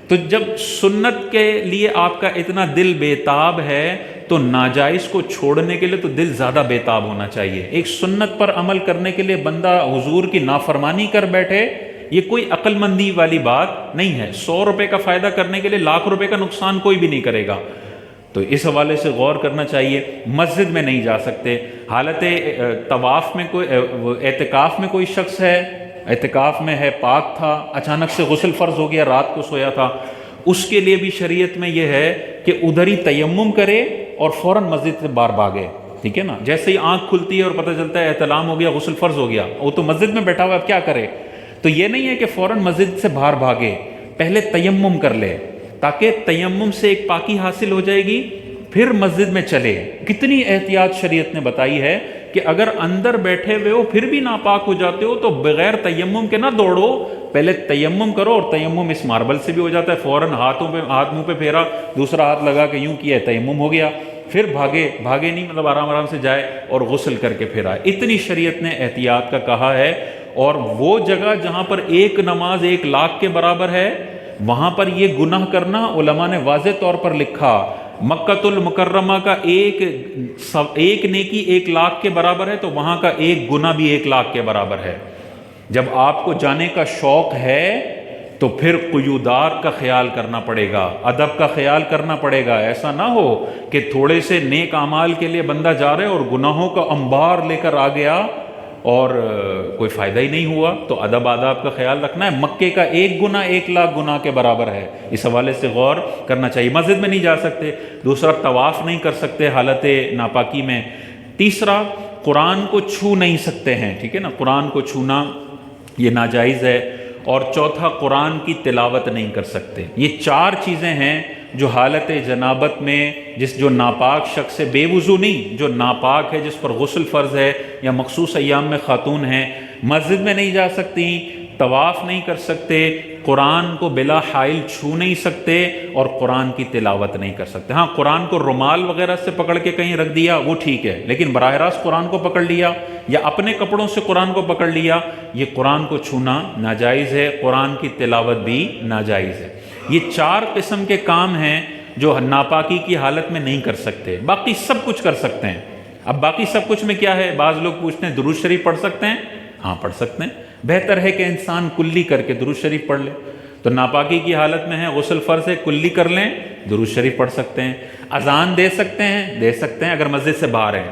تو جب سنت کے لیے آپ کا اتنا دل بےتاب ہے تو ناجائز کو چھوڑنے کے لیے تو دل زیادہ بےتاب ہونا چاہیے۔ ایک سنت پر عمل کرنے کے لیے بندہ حضور کی نافرمانی کر بیٹھے، یہ کوئی عقل مندی والی بات نہیں ہے۔ 100 روپے کا فائدہ کرنے کے لیے لاکھ روپے کا نقصان کوئی بھی نہیں کرے گا، تو اس حوالے سے غور کرنا چاہیے۔ مسجد میں نہیں جا سکتے، حالت طواف میں کوئی، اعتکاف میں کوئی شخص ہے، اعتکاف میں ہے، پاک تھا، اچانک سے غسل فرض ہو گیا، رات کو سویا تھا، اس کے لیے بھی شریعت میں یہ ہے کہ ادھر ہی تیمم کرے اور فوراً مسجد سے باہر بھاگے، ٹھیک ہے نا؟ جیسے ہی آنکھ کھلتی ہے اور پتہ چلتا ہے احتلام ہو گیا، غسل فرض ہو گیا، وہ تو مسجد میں بیٹھا ہوا، اب کیا کرے؟ تو یہ نہیں ہے کہ فوراً مسجد سے باہر بھاگے، پہلے تیمم کر لے، تاکہ تیمم سے ایک پاکی حاصل ہو جائے گی، پھر مسجد میں چلے۔ کتنی احتیاط شریعت نے بتائی ہے کہ اگر اندر بیٹھے ہوئے ہو پھر بھی ناپاک ہو جاتے ہو تو بغیر تیمم کے نہ دوڑو، پہلے تیمم کرو، اور تیمم اس ماربل سے بھی ہو جاتا ہے، فوراً ہاتھ منہ پہ پھیرا، دوسرا ہاتھ لگا کے یوں کیا، تیمم ہو گیا، پھر بھاگے نہیں، مطلب آرام آرام سے جائے اور غسل کر کے پھر آئے۔ اتنی شریعت نے احتیاط کا کہا ہے۔ اور وہ جگہ جہاں پر ایک نماز 1 لاکھ کے برابر ہے، وہاں پر یہ گناہ کرنا علماء نے واضح طور پر لکھا، مکۃ المکرمہ کا ایک نیکی 1 لاکھ کے برابر ہے، تو وہاں کا ایک گناہ بھی 1 لاکھ کے برابر ہے۔ جب آپ کو جانے کا شوق ہے تو پھر قیودار کا خیال کرنا پڑے گا، ادب کا خیال کرنا پڑے گا۔ ایسا نہ ہو کہ تھوڑے سے نیک اعمال کے لیے بندہ جا رہے اور گناہوں کا انبار لے کر آ گیا اور کوئی فائدہ ہی نہیں ہوا۔ تو ادب آداب کا خیال رکھنا ہے۔ مکے کا ایک گناہ 1 لاکھ گناہ کے برابر ہے، اس حوالے سے غور کرنا چاہیے۔ مسجد میں نہیں جا سکتے، دوسرا طواف نہیں کر سکتے حالت ناپاکی میں، تیسرا قرآن کو چھو نہیں سکتے ہیں، ٹھیک ہے نا؟ قرآن کو چھونا یہ ناجائز ہے، اور چوتھا قرآن کی تلاوت نہیں کر سکتے۔ یہ 4 چیزیں ہیں جو حالت جنابت میں جو ناپاک شخص ہے، بے وضو نہیں، جو ناپاک ہے، جس پر غسل فرض ہے یا مخصوص ایام میں خاتون ہیں، مسجد میں نہیں جا سکتی، طواف نہیں کر سکتے، قرآن کو بلا حائل چھو نہیں سکتے، اور قرآن کی تلاوت نہیں کر سکتے۔ ہاں، قرآن کو رومال وغیرہ سے پکڑ کے کہیں رکھ دیا وہ ٹھیک ہے، لیکن براہ راست قرآن کو پکڑ لیا یا اپنے کپڑوں سے قرآن کو پکڑ لیا، یہ قرآن کو چھونا ناجائز ہے، قرآن کی تلاوت بھی ناجائز ہے۔ یہ 4 قسم کے کام ہیں جو ناپاکی کی حالت میں نہیں کر سکتے، باقی سب کچھ کر سکتے ہیں۔ اب باقی سب کچھ میں کیا ہے؟ بعض لوگ پوچھتے ہیں درود شریف پڑھ سکتے ہیں؟ ہاں پڑھ سکتے ہیں، بہتر ہے کہ انسان کلی کر کے درود شریف پڑھ لے۔ تو ناپاکی کی حالت میں ہے، غسل فرض ہے، کلی کر لیں، درود شریف پڑھ سکتے ہیں۔ اذان دے سکتے ہیں؟ دے سکتے ہیں، اگر مسجد سے باہر ہیں۔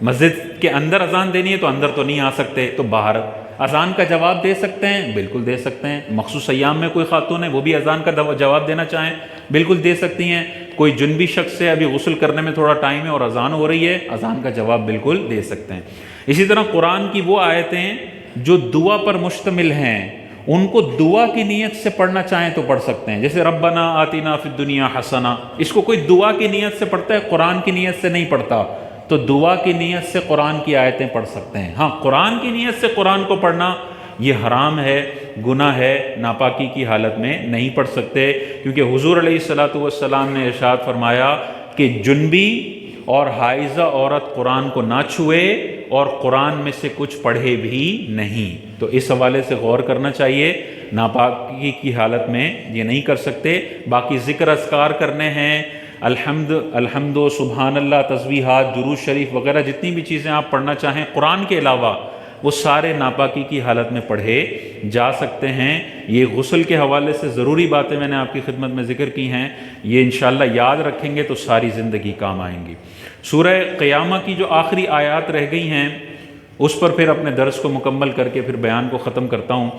مسجد کے اندر اذان دینی ہے تو اندر تو نہیں آ سکتے، تو باہر اذان کا جواب دے سکتے ہیں؟ بالکل دے سکتے ہیں۔ مخصوص ایام میں کوئی خاتون ہے وہ بھی اذان کا جواب دینا چاہیں بالکل دے سکتی ہیں۔ کوئی جنبی شخص ہے، ابھی غسل کرنے میں تھوڑا ٹائم ہے اور اذان ہو رہی ہے، اذان کا جواب بالکل دے سکتے ہیں۔ اسی طرح قرآن کی وہ آیتیں جو دعا پر مشتمل ہیں، ان کو دعا کی نیت سے پڑھنا چاہیں تو پڑھ سکتے ہیں، جیسے ربنا آتنا فی الدنیا حسنہ، اس کو کوئی دعا کی نیت سے پڑھتا ہے، قرآن کی نیت سے نہیں پڑھتا، تو دعا کی نیت سے قرآن کی آیتیں پڑھ سکتے ہیں۔ ہاں، قرآن کی نیت سے قرآن کو پڑھنا یہ حرام ہے، گناہ ہے، ناپاکی کی حالت میں نہیں پڑھ سکتے، کیونکہ حضور علیہ الصلوۃ والسلام نے ارشاد فرمایا کہ جنبی اور حائضہ عورت قرآن کو نہ چھوئے اور قرآن میں سے کچھ پڑھے بھی نہیں۔ تو اس حوالے سے غور کرنا چاہیے، ناپاکی کی حالت میں یہ نہیں کر سکتے۔ باقی ذکر اذکار کرنے ہیں، الحمد و سبحان اللہ، تسبیحات، درود شریف وغیرہ جتنی بھی چیزیں آپ پڑھنا چاہیں قرآن کے علاوہ، وہ سارے ناپاکی کی حالت میں پڑھے جا سکتے ہیں۔ یہ غسل کے حوالے سے ضروری باتیں میں نے آپ کی خدمت میں ذکر کی ہیں، یہ انشاءاللہ یاد رکھیں گے تو ساری زندگی کام آئیں گی۔ سورہ قیامہ کی جو آخری آیات رہ گئی ہیں اس پر پھر اپنے درس کو مکمل کر کے پھر بیان کو ختم کرتا ہوں۔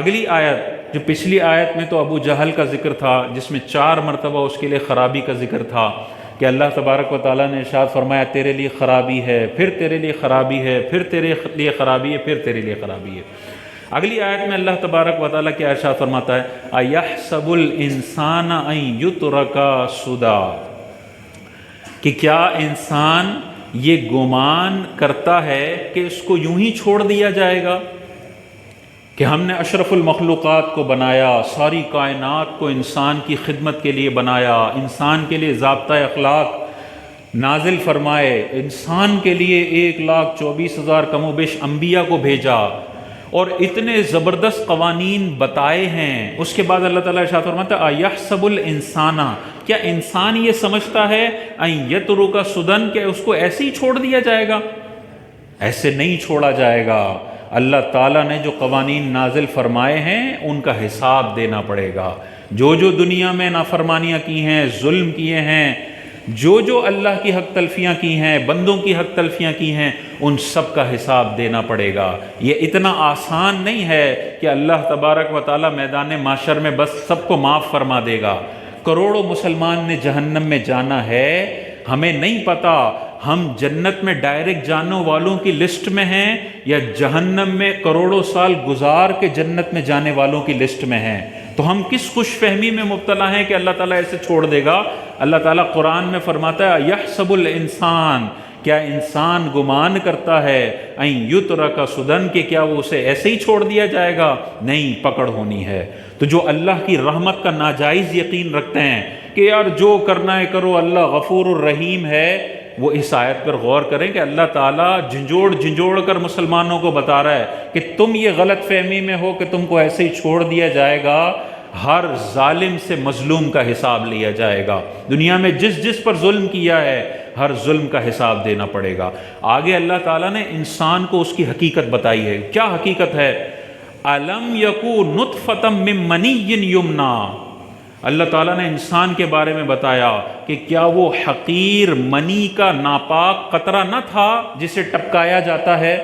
اگلی آیت جو پچھلی آیت میں تو ابو جہل کا ذکر تھا، جس میں 4 مرتبہ اس کے لیے خرابی کا ذکر تھا کہ اللہ تبارک و تعالیٰ نے ارشاد فرمایا تیرے لیے خرابی ہے، پھر تیرے لیے خرابی ہے، پھر تیرے لیے خرابی ہے، پھر تیرے لیے خرابی ہے۔ اگلی آیت میں اللہ تبارک و تعالیٰ کیا ارشاد فرماتا ہے، اَيَحْسَبُ الْإِنسَانَ أَن يُتْرَكَ سُدًى، کہ کیا انسان یہ گمان کرتا ہے کہ اس کو یوں ہی چھوڑ دیا جائے گا، کہ ہم نے اشرف المخلوقات کو بنایا، ساری کائنات کو انسان کی خدمت کے لیے بنایا، انسان کے لیے ضابطۂ اخلاق نازل فرمائے، انسان کے لیے 1,24,000 کم و بیش انبیاء کو بھیجا اور اتنے زبردست قوانین بتائے ہیں، اس کے بعد اللہ تعالیٰ ارشاد فرماتا ہے اَيَحْسَبُ الْإِنسَانَ، کیا انسان یہ سمجھتا ہے أَن يَتْرُكَ سُدًى، کہ اس کو ایسے ہی چھوڑ دیا جائے گا؟ ایسے نہیں چھوڑا جائے گا۔ اللہ تعالیٰ نے جو قوانین نازل فرمائے ہیں ان کا حساب دینا پڑے گا۔ جو دنیا میں نافرمانیاں کی ہیں، ظلم کیے ہیں، جو اللہ کی حق تلفیاں کی ہیں، بندوں کی حق تلفیاں کی ہیں، ان سب کا حساب دینا پڑے گا۔ یہ اتنا آسان نہیں ہے کہ اللہ تبارک و تعالیٰ میدان محشر میں بس سب کو معاف فرما دے گا۔ کروڑوں مسلمان نے جہنم میں جانا ہے، ہمیں نہیں پتہ ہم جنت میں ڈائریکٹ جانے والوں کی لسٹ میں ہیں یا جہنم میں کروڑوں سال گزار کے جنت میں جانے والوں کی لسٹ میں ہیں۔ تو ہم کس خوش فہمی میں مبتلا ہیں کہ اللہ تعالیٰ ایسے چھوڑ دے گا؟ اللہ تعالیٰ قرآن میں فرماتا ہے یحسب الانسان، کیا انسان گمان کرتا ہے ان یترک سدًى، کہ کیا وہ اسے ایسے ہی چھوڑ دیا جائے گا؟ نہیں، پکڑ ہونی ہے۔ تو جو اللہ کی رحمت کا ناجائز یقین رکھتے ہیں کہ یار جو کرنا ہے کرو، اللہ غفور الرحیم ہے، وہ اس آیت پر غور کریں کہ اللہ تعالیٰ جھنجھوڑ کر مسلمانوں کو بتا رہا ہے کہ تم یہ غلط فہمی میں ہو کہ تم کو ایسے ہی چھوڑ دیا جائے گا۔ ہر ظالم سے مظلوم کا حساب لیا جائے گا۔ دنیا میں جس پر ظلم کیا ہے ہر ظلم کا حساب دینا پڑے گا۔ آگے اللہ تعالیٰ نے انسان کو اس کی حقیقت بتائی ہے۔ کیا حقیقت ہے؟ أَلَمْ يَكُ نُطْفَةً مِّن مَّنِيٍّ يُمْنَىٰ، اللہ تعالیٰ نے انسان کے بارے میں بتایا کہ کیا وہ حقیر منی کا ناپاک قطرہ نہ تھا جسے ٹپکایا جاتا ہے؟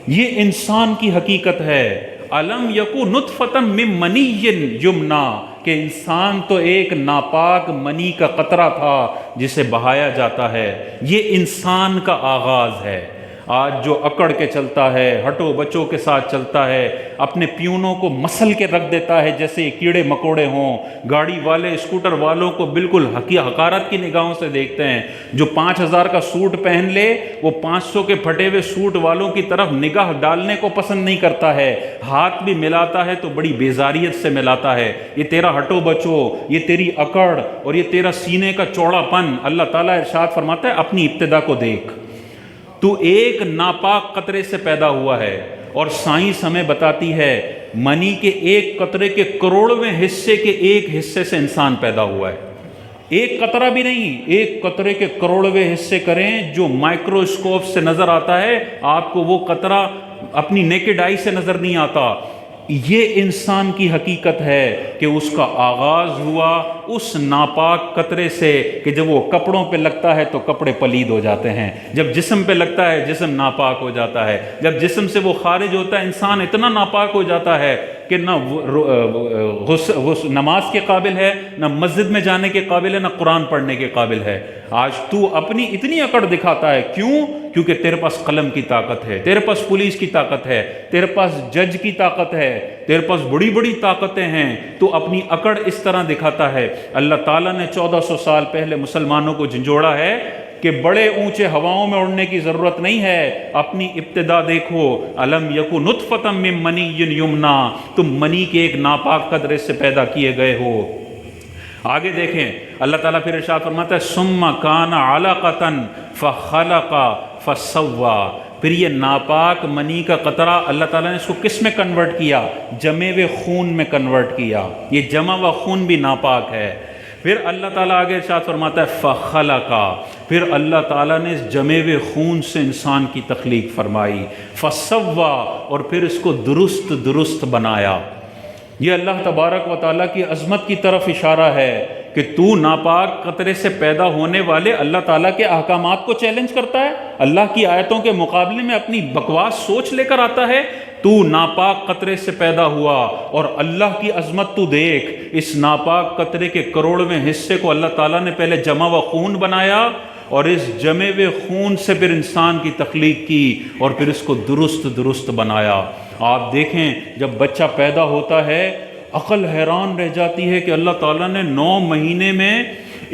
یہ انسان کی حقیقت ہے۔ أَلَمْ يَكُ نُطْفَةً مِّن مَّنِيٍّ يُمْنَىٰ، کہ انسان تو ایک ناپاک منی کا قطرہ تھا جسے بہایا جاتا ہے۔ یہ انسان کا آغاز ہے۔ آج جو اکڑ کے چلتا ہے، ہٹو بچوں کے ساتھ چلتا ہے، اپنے پیونوں کو مسل کے رکھ دیتا ہے جیسے یہ کیڑے مکوڑے ہوں، گاڑی والے اسکوٹر والوں کو بالکل حقارت کی نگاہوں سے دیکھتے ہیں، جو 5,000 کا سوٹ پہن لے وہ 500 کے پھٹے ہوئے سوٹ والوں کی طرف نگاہ ڈالنے کو پسند نہیں کرتا ہے، ہاتھ بھی ملاتا ہے تو بڑی بیزاریت سے ملاتا ہے۔ یہ تیرا ہٹو بچو، یہ تیری اکڑ اور یہ تیرا سینے کا چوڑا پن، اللہ تعالیٰ ارشاد فرماتا ہے اپنی ابتدا کو دیکھ، تو ایک ناپاک قطرے سے پیدا ہوا ہے، اور سائنس ہمیں بتاتی ہے منی کے ایک قطرے کے کروڑویں حصے کے ایک حصے سے انسان پیدا ہوا ہے۔ ایک قطرہ بھی نہیں، ایک قطرے کے کروڑویں حصے کریں جو مائکروسکوپ سے نظر آتا ہے، آپ کو وہ قطرہ اپنی نیکڈ آئی سے نظر نہیں آتا۔ یہ انسان کی حقیقت ہے کہ اس کا آغاز ہوا اس ناپاک قطرے سے کہ جب وہ کپڑوں پہ لگتا ہے تو کپڑے پلید ہو جاتے ہیں، جب جسم پہ لگتا ہے جسم ناپاک ہو جاتا ہے، جب جسم سے وہ خارج ہوتا ہے انسان اتنا ناپاک ہو جاتا ہے کہ نہ نماز کے قابل ہے، نہ مسجد میں جانے کے قابل ہے، نہ قرآن پڑھنے کے قابل ہے۔ آج تو اپنی اتنی اکڑ دکھاتا ہے، کیوں؟ کیونکہ تیرے پاس قلم کی طاقت ہے، تیرے پاس پولیس کی طاقت ہے، تیرے پاس جج کی طاقت ہے، تیرے پاس بڑی بڑی طاقتیں ہیں، تو اپنی اکڑ اس طرح دکھاتا ہے۔ اللہ تعالیٰ نے 1400 سال پہلے مسلمانوں کو جھنجھوڑا ہے کہ بڑے اونچے ہواؤں میں اڑنے کی ضرورت نہیں ہے، اپنی ابتدا دیکھو، الم یکو نطفۃ من منی یمنا، تم منی کے ایک ناپاک قطرے سے پیدا کیے گئے ہو۔ آگے دیکھیں اللہ تعالیٰ پھر ارشاد فرماتا ہے ثم کان علقۃ فخلق فسوی، پھر یہ ناپاک منی کا قطرہ اللہ تعالیٰ نے اس کو کس میں کنورٹ کیا؟ جمے ہوئے خون میں کنورٹ کیا۔ یہ جمع ہوا خون بھی ناپاک ہے۔ پھر اللہ تعالیٰ آگے ارشاد فرماتا ہے فخلقا، پھر اللہ تعالیٰ نے اس جمے ہوئے خون سے انسان کی تخلیق فرمائی، فسوا، اور پھر اس کو درست درست بنایا۔ یہ اللہ تبارک و تعالیٰ کی عظمت کی طرف اشارہ ہے کہ تو ناپاک قطرے سے پیدا ہونے والے اللہ تعالیٰ کے احکامات کو چیلنج کرتا ہے، اللہ کی آیتوں کے مقابلے میں اپنی بکواس سوچ لے کر آتا ہے۔ تو ناپاک قطرے سے پیدا ہوا اور اللہ کی عظمت تو دیکھ، اس ناپاک قطرے کے کروڑویں حصے کو اللہ تعالیٰ نے پہلے جمع و خون بنایا، اور اس جمے ہوئے خون سے پھر انسان کی تخلیق کی، اور پھر اس کو درست درست بنایا۔ آپ دیکھیں جب بچہ پیدا ہوتا ہے عقل حیران رہ جاتی ہے کہ اللہ تعالیٰ نے 9 مہینے میں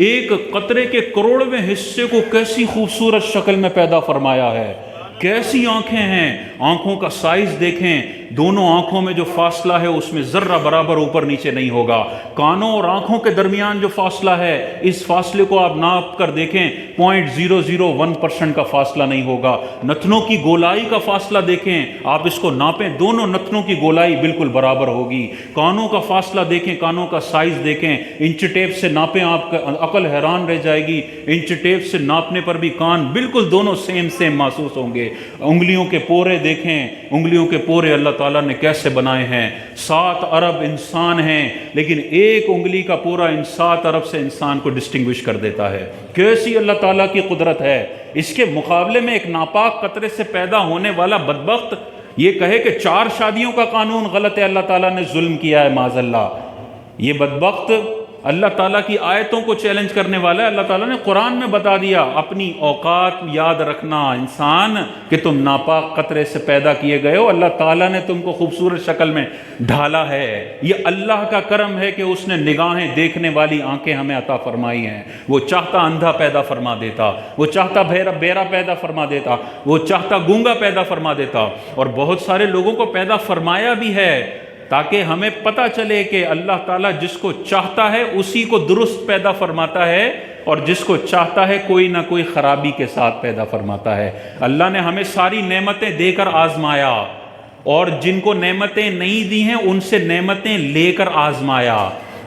ایک قطرے کے کروڑویں حصے کو کیسی خوبصورت شکل میں پیدا فرمایا ہے۔ کیسی آنکھیں ہیں، آنکھوں کا سائز دیکھیں، دونوں آنکھوں میں جو فاصلہ ہے اس میں ذرہ برابر اوپر نیچے نہیں ہوگا۔ کانوں اور آنکھوں کے درمیان جو فاصلہ ہے اس فاصلے کو آپ ناپ کر دیکھیں 0.001% کا فاصلہ نہیں ہوگا۔ نتنوں کی گولائی کا فاصلہ دیکھیں، آپ اس کو ناپیں، دونوں نتنوں کی گولائی بالکل برابر ہوگی۔ کانوں کا فاصلہ دیکھیں، کانوں کا سائز دیکھیں، انچ ٹیپ سے ناپیں، آپ کا عقل حیران رہ جائے گی، انچ ٹیپ سے ناپنے پر بھی کان بالکل دونوں سیم محسوس ہوں گے۔ انگلیوں کے پورے دیکھیں، انگلیوں کے پورے اللہ تعالیٰ نے کیسے بنائے ہیں۔ 7 ارب انسان ہیں لیکن ایک انگلی کا پورا ان 7 ارب سے انسان کو ڈسٹنگوش کر دیتا ہے۔ کیسی اللہ تعالیٰ کی قدرت ہے۔ اس کے مقابلے میں ایک ناپاک قطرے سے پیدا ہونے والا بدبخت یہ کہے کہ 4 شادیوں کا قانون غلط ہے، اللہ تعالیٰ نے ظلم کیا ہے، معاذ اللہ۔ یہ بدبخت اللہ تعالیٰ کی آیتوں کو چیلنج کرنے والا ہے۔ اللہ تعالیٰ نے قرآن میں بتا دیا، اپنی اوقات یاد رکھنا انسان کہ تم ناپاک قطرے سے پیدا کیے گئے ہو، اللہ تعالیٰ نے تم کو خوبصورت شکل میں ڈھالا ہے۔ یہ اللہ کا کرم ہے کہ اس نے نگاہیں دیکھنے والی آنکھیں ہمیں عطا فرمائی ہیں۔ وہ چاہتا اندھا پیدا فرما دیتا، وہ چاہتا بیرا پیدا فرما دیتا، وہ چاہتا گونگا پیدا فرما دیتا، اور بہت سارے لوگوں کو پیدا فرمایا بھی ہے تاکہ ہمیں پتہ چلے کہ اللہ تعالیٰ جس کو چاہتا ہے اسی کو درست پیدا فرماتا ہے، اور جس کو چاہتا ہے کوئی نہ کوئی خرابی کے ساتھ پیدا فرماتا ہے۔ اللہ نے ہمیں ساری نعمتیں دے کر آزمایا، اور جن کو نعمتیں نہیں دی ہیں ان سے نعمتیں لے کر آزمایا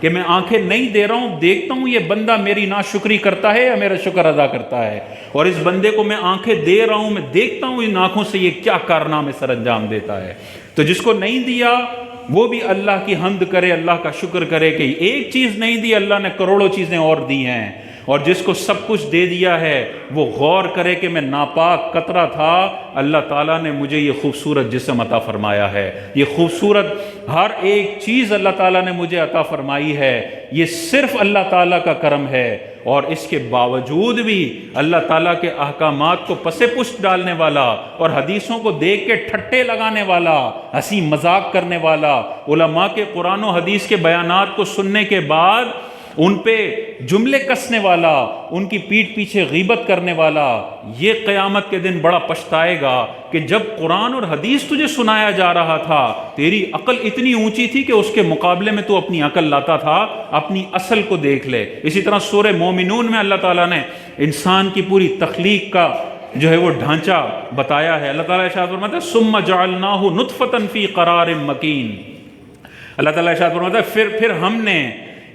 کہ میں آنکھیں نہیں دے رہا ہوں، دیکھتا ہوں یہ بندہ میری ناشکری کرتا ہے یا میرا شکر ادا کرتا ہے، اور اس بندے کو میں آنکھیں دے رہا ہوں، میں دیکھتا ہوں ان آنکھوں سے یہ کیا کارنامے سر انجام دیتا ہے۔ تو جس کو نہیں دیا وہ بھی اللہ کی حمد کرے، اللہ کا شکر کرے کہ ایک چیز نہیں دی، اللہ نے کروڑوں چیزیں اور دی ہیں۔ اور جس کو سب کچھ دے دیا ہے وہ غور کرے کہ میں ناپاک قطرہ تھا، اللہ تعالیٰ نے مجھے یہ خوبصورت جسم عطا فرمایا ہے، یہ خوبصورت ہر ایک چیز اللہ تعالیٰ نے مجھے عطا فرمائی ہے، یہ صرف اللہ تعالیٰ کا کرم ہے۔ اور اس کے باوجود بھی اللہ تعالیٰ کے احکامات کو پس پشت ڈالنے والا اور حدیثوں کو دیکھ کے ٹھٹے لگانے والا، ہنسی مذاق کرنے والا، علماء کے قرآن و حدیث کے بیانات کو سننے کے بعد ان پہ جملے کسنے والا، ان کی پیٹھ پیچھے غیبت کرنے والا، یہ قیامت کے دن بڑا پچھتائے گا کہ جب قرآن اور حدیث تجھے سنایا جا رہا تھا تیری عقل اتنی اونچی تھی کہ اس کے مقابلے میں تو اپنی عقل لاتا تھا، اپنی اصل کو دیکھ لے۔ اسی طرح سورہ مومنون میں اللہ تعالیٰ نے انسان کی پوری تخلیق کا جو ہے وہ ڈھانچہ بتایا ہے۔ اللہ تعالیٰ ارشاد فرماتا ہے ثم جعلناہ نطفۃ فی قرار مکین۔ اللہ تعالیٰ ارشاد فرماتا ہے پھر ہم نے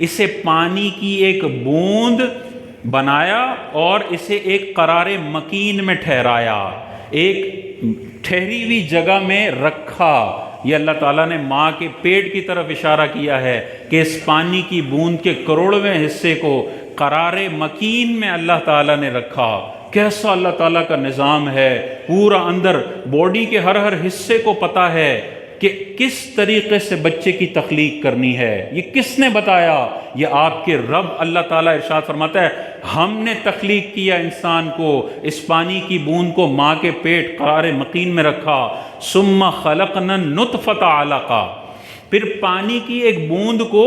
اسے پانی کی ایک بوند بنایا اور اسے ایک قرار مکین میں ٹھہرایا، ایک ٹھہری ہوئی جگہ میں رکھا۔ یہ اللہ تعالیٰ نے ماں کے پیٹ کی طرف اشارہ کیا ہے کہ اس پانی کی بوند کے کروڑویں حصے کو قرار مکین میں اللہ تعالیٰ نے رکھا۔ کیسا اللہ تعالیٰ کا نظام ہے، پورا اندر باڈی کے ہر حصے کو پتہ ہے کہ کس طریقے سے بچے کی تخلیق کرنی ہے۔ یہ کس نے بتایا؟ یہ آپ کے رب اللہ تعالیٰ ارشاد فرماتا ہے ہم نے تخلیق کیا انسان کو، اس پانی کی بوند کو ماں کے پیٹ قرار مکین میں رکھا۔ ثم خلقنا النطفۃ علقہ، پھر پانی کی ایک بوند کو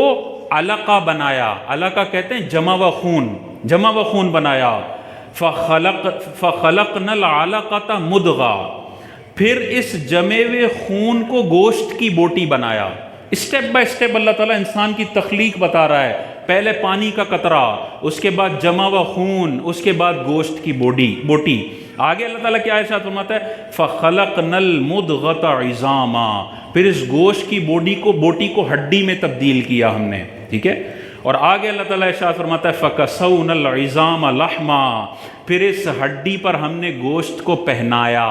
علقہ بنایا۔ علقہ کہتے ہیں جمع و خون بنایا۔ فخلقنا العلقۃ مضغہ، پھر اس جمے ہوئے خون کو گوشت کی بوٹی بنایا۔ اسٹیپ بائی اسٹیپ اللہ تعالیٰ انسان کی تخلیق بتا رہا ہے، پہلے پانی کا قطرہ، اس کے بعد جمع و خون، اس کے بعد گوشت کی بوٹی۔ آگے اللہ تعالیٰ کیا ارشاد فرماتا ہے فَخَلَقْنَا الْمُضْغَةَ عِظَامًا، پھر اس گوشت کی بوٹی کو ہڈی میں تبدیل کیا ہم نے، ٹھیک ہے۔ اور آگے اللہ تعالیٰ ارشاد فرماتا ہے فَكَسَوْنَا الْعِظَامَ لَحْمًا، پھر اس ہڈی پر ہم نے گوشت کو پہنایا۔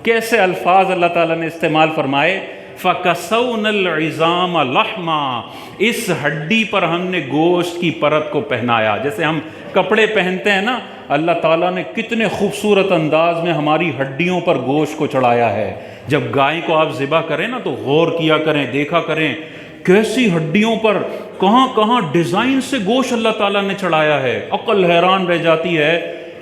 کیسے الفاظ اللہ تعالیٰ نے استعمال فرمائے؟ فَكَسَوْنَا الْعِظَامَ لَحْمًا، اس ہڈی پر ہم نے گوشت کی پرت کو پہنایا۔ جیسے ہم کپڑے پہنتے ہیں نا، اللہ تعالیٰ نے کتنے خوبصورت انداز میں ہماری ہڈیوں پر گوشت کو چڑھایا ہے۔ جب گائے کو آپ ذبح کریں نا تو غور کیا کریں، دیکھا کریں کیسی ہڈیوں پر کہاں کہاں ڈیزائن سے گوشت اللہ تعالیٰ نے چڑھایا ہے۔ عقل حیران رہ جاتی ہے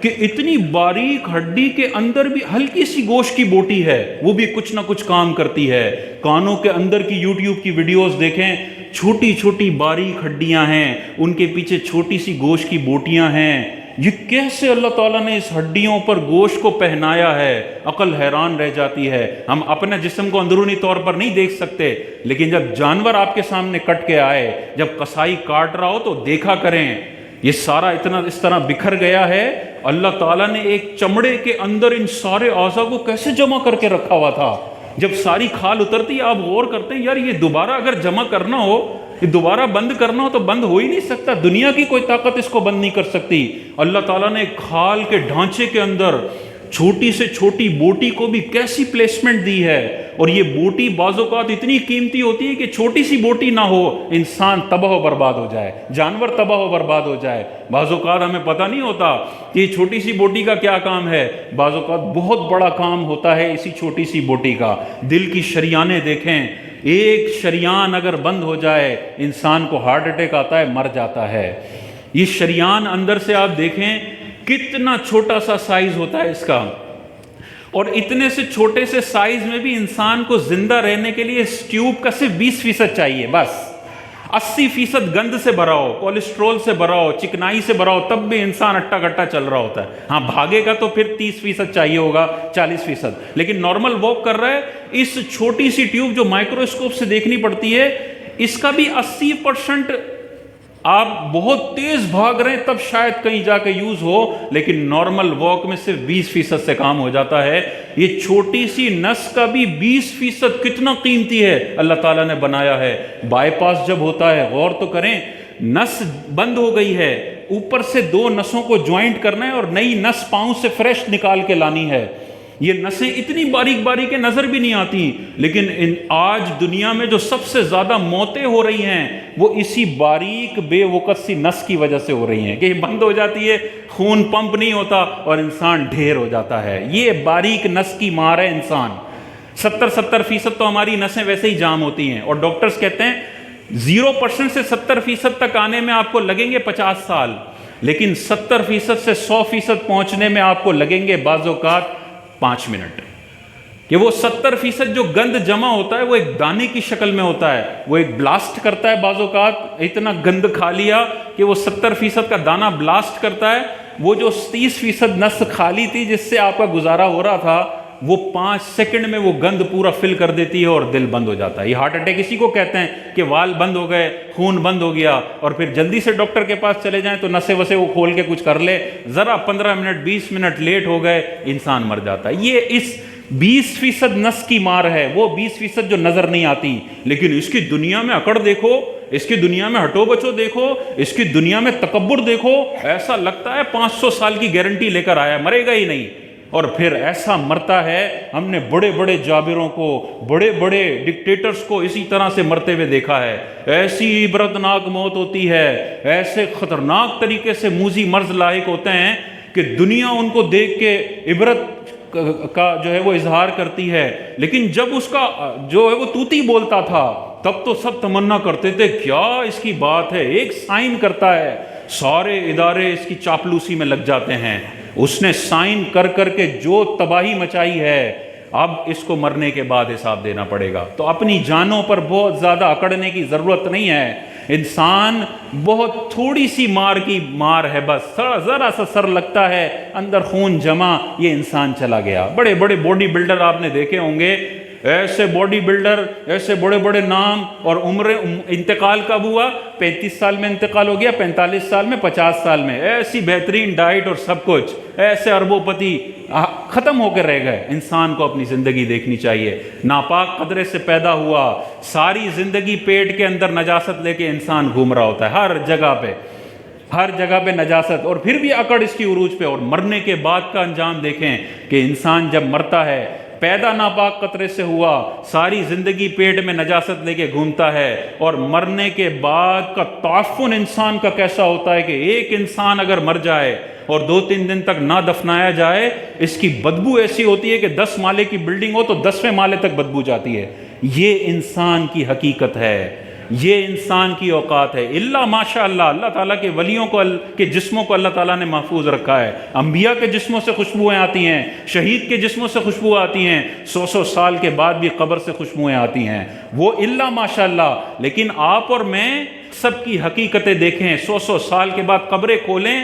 کہ اتنی باریک ہڈی کے اندر بھی ہلکی سی گوشت کی بوٹی ہے، وہ بھی کچھ نہ کچھ کام کرتی ہے۔ کانوں کے اندر کی یوٹیوب کی ویڈیوز دیکھیں، چھوٹی چھوٹی باریک ہڈیاں ہیں، ان کے پیچھے چھوٹی سی گوشت کی بوٹیاں ہیں۔ یہ کیسے اللہ تعالیٰ نے اس ہڈیوں پر گوشت کو پہنایا ہے، عقل حیران رہ جاتی ہے۔ ہم اپنے جسم کو اندرونی طور پر نہیں دیکھ سکتے، لیکن جب جانور آپ کے سامنے کٹ کے آئے، جب قصائی کاٹ رہا ہو تو دیکھا کریں یہ سارا اتنا اس طرح بکھر گیا ہے۔ اللہ تعالیٰ نے ایک چمڑے کے اندر ان سارے اعضاء کو کیسے جمع کر کے رکھا ہوا تھا۔ جب ساری کھال اترتی ہے آپ غور کرتے ہیں یار یہ دوبارہ اگر جمع کرنا ہو، یہ دوبارہ بند کرنا ہو تو بند ہو ہی نہیں سکتا، دنیا کی کوئی طاقت اس کو بند نہیں کر سکتی۔ اللہ تعالیٰ نے کھال کے ڈھانچے کے اندر چھوٹی سے چھوٹی بوٹی کو بھی کیسی پلیسمنٹ دی ہے، اور یہ بوٹی بعض اوقات اتنی قیمتی ہوتی ہے کہ چھوٹی سی بوٹی نہ ہو انسان تباہ و برباد ہو جائے، جانور تباہ و برباد ہو جائے۔ بعض اوقات ہمیں پتہ نہیں ہوتا کہ یہ چھوٹی سی بوٹی کا کیا کام ہے، بعض اوقات بہت بڑا کام ہوتا ہے اسی چھوٹی سی بوٹی کا۔ دل کی شریانیں دیکھیں، ایک شریان اگر بند ہو جائے انسان کو ہارٹ اٹیک آتا ہے، مر جاتا ہے۔ یہ شریان اندر سے آپ دیکھیں کتنا چھوٹا سا سائز ہوتا ہے اس کا، اور اتنے سے چھوٹے سے سائز میں بھی انسان کو زندہ رہنے کے لیے اس ٹیوب کا صرف 20% چاہیے بس۔ 80% گند سے بھرا ہو، کولیسٹرول سے بھرا ہو، چکنائی سے بھرا ہو، تب بھی انسان اٹا گٹا چل رہا ہوتا ہے۔ ہاں بھاگے گا تو پھر 30% چاہیے ہوگا، 40%، لیکن نارمل واک کر رہا ہے۔ اس چھوٹی سی ٹیوب جو مائکروسکوپ سے دیکھنی پڑتی ہے، اس کا بھی 80% آپ بہت تیز بھاگ رہے ہیں تب شاید کہیں جا کے یوز ہو، لیکن نارمل واک میں صرف 20% سے کام ہو جاتا ہے۔ یہ چھوٹی سی نس کا بھی 20% کتنا قیمتی ہے، اللہ تعالیٰ نے بنایا ہے۔ بائی پاس جب ہوتا ہے غور تو کریں، نس بند ہو گئی ہے، اوپر سے 2 نسوں کو جوائنٹ کرنا ہے اور نئی نس پاؤں سے فریش نکال کے لانی ہے۔ یہ نسیں اتنی باریک باریک نظر بھی نہیں آتی، لیکن آج دنیا میں جو سب سے زیادہ موتیں ہو رہی ہیں وہ اسی باریک بے وقت سی نس کی وجہ سے ہو رہی ہیں کہ یہ بند ہو جاتی ہے، خون پمپ نہیں ہوتا اور انسان ڈھیر ہو جاتا ہے۔ یہ باریک نس کی مار ہے انسان۔ 70% تو ہماری نسیں ویسے ہی جام ہوتی ہیں، اور ڈاکٹرز کہتے ہیں 0% سے 70% تک آنے میں آپ کو لگیں گے 50 سال، لیکن 70% سے 100% پہنچنے میں آپ کو لگیں گے بعض اوقات 5 منٹ۔ کہ وہ 70% جو گند جمع ہوتا ہے وہ ایک دانے کی شکل میں ہوتا ہے، وہ ایک بلاسٹ کرتا ہے، بعض اوقات اتنا گند کھا لیا کہ وہ 70% کا دانہ بلاسٹ کرتا ہے۔ وہ جو 30% نس خالی تھی جس سے آپ کا گزارا ہو رہا تھا، وہ 5 سیکنڈ میں وہ گند پورا فل کر دیتی ہے اور دل بند ہو جاتا ہے۔ یہ ہارٹ اٹیک اسی کو کہتے ہیں کہ وال بند ہو گئے، خون بند ہو گیا، اور پھر جلدی سے ڈاکٹر کے پاس چلے جائیں تو نسیں وسے وہ کھول کے کچھ کر لے، ذرا 15 منٹ 20 منٹ لیٹ ہو گئے انسان مر جاتا ہے۔ یہ اس 20% نس کی مار ہے، وہ 20% جو نظر نہیں آتی، لیکن اس کی دنیا میں اکڑ دیکھو، اس کی دنیا میں ہٹو بچو دیکھو، اس کی دنیا میں تکبر دیکھو، ایسا لگتا ہے 500 سال کی گارنٹی لے کر آیا، مرے گا ہی نہیں، اور پھر ایسا مرتا ہے۔ ہم نے بڑے بڑے جابروں کو، بڑے بڑے ڈکٹیٹرز کو اسی طرح سے مرتے ہوئے دیکھا ہے۔ ایسی عبرتناک موت ہوتی ہے، ایسے خطرناک طریقے سے موذی مرض لاحق ہوتے ہیں کہ دنیا ان کو دیکھ کے عبرت کا جو ہے وہ اظہار کرتی ہے، لیکن جب اس کا جو ہے وہ توتی بولتا تھا تب تو سب تمنا کرتے تھے کیا اس کی بات ہے، ایک سائن کرتا ہے، سارے ادارے اس کی چاپلوسی میں لگ جاتے ہیں۔ اس نے سائن کر کر کے جو تباہی مچائی ہے، اب اس کو مرنے کے بعد حساب دینا پڑے گا۔ تو اپنی جانوں پر بہت زیادہ اکڑنے کی ضرورت نہیں ہے، انسان بہت تھوڑی سی مار کی مار ہے، بس ذرا سا سر لگتا ہے، اندر خون جمع، یہ انسان چلا گیا۔ بڑے بڑے باڈی بلڈر آپ نے دیکھے ہوں گے، ایسے باڈی بلڈر، ایسے بڑے بڑے نام، اور عمر انتقال کب ہوا؟ 35 سال میں انتقال ہو گیا، 45 سال میں، 50 سال میں، ایسی بہترین ڈائٹ اور سب کچھ، ایسے اربوں پتی ختم ہو کر رہ گئے۔ انسان کو اپنی زندگی دیکھنی چاہیے۔ ناپاک قدرے سے پیدا ہوا، ساری زندگی پیٹ کے اندر نجاست لے کے انسان گھوم رہا ہوتا ہے، ہر جگہ پہ نجاست، اور پھر بھی اکڑ اس کی عروج پہ۔ اور مرنے کے بعد کا انجام دیکھیں کہ انسان جب مرتا ہے، پیدا ناپاک قطرے سے ہوا، ساری زندگی پیٹ میں نجاست لے کے گھومتا ہے، اور مرنے کے بعد کا تعفن انسان کا کیسا ہوتا ہے کہ ایک انسان اگر مر جائے اور 2-3 دن تک نہ دفنایا جائے، اس کی بدبو ایسی ہوتی ہے کہ 10 مالے کی بلڈنگ ہو تو 10ویں مالے تک بدبو جاتی ہے۔ یہ انسان کی حقیقت ہے، یہ انسان کی اوقات ہے۔ الا ماشاء اللہ، اللہ تعالیٰ کے ولیوں کے جسموں کو اللہ تعالیٰ نے محفوظ رکھا ہے۔ انبیاء کے جسموں سے خوشبوئیں آتی ہیں، شہید کے جسموں سے خوشبو آتی ہیں، 100 سال کے بعد بھی قبر سے خوشبوئیں آتی ہیں، وہ الا ماشاء اللہ۔ لیکن آپ اور میں سب کی حقیقتیں دیکھیں، 100 سال کے بعد قبریں کھولیں،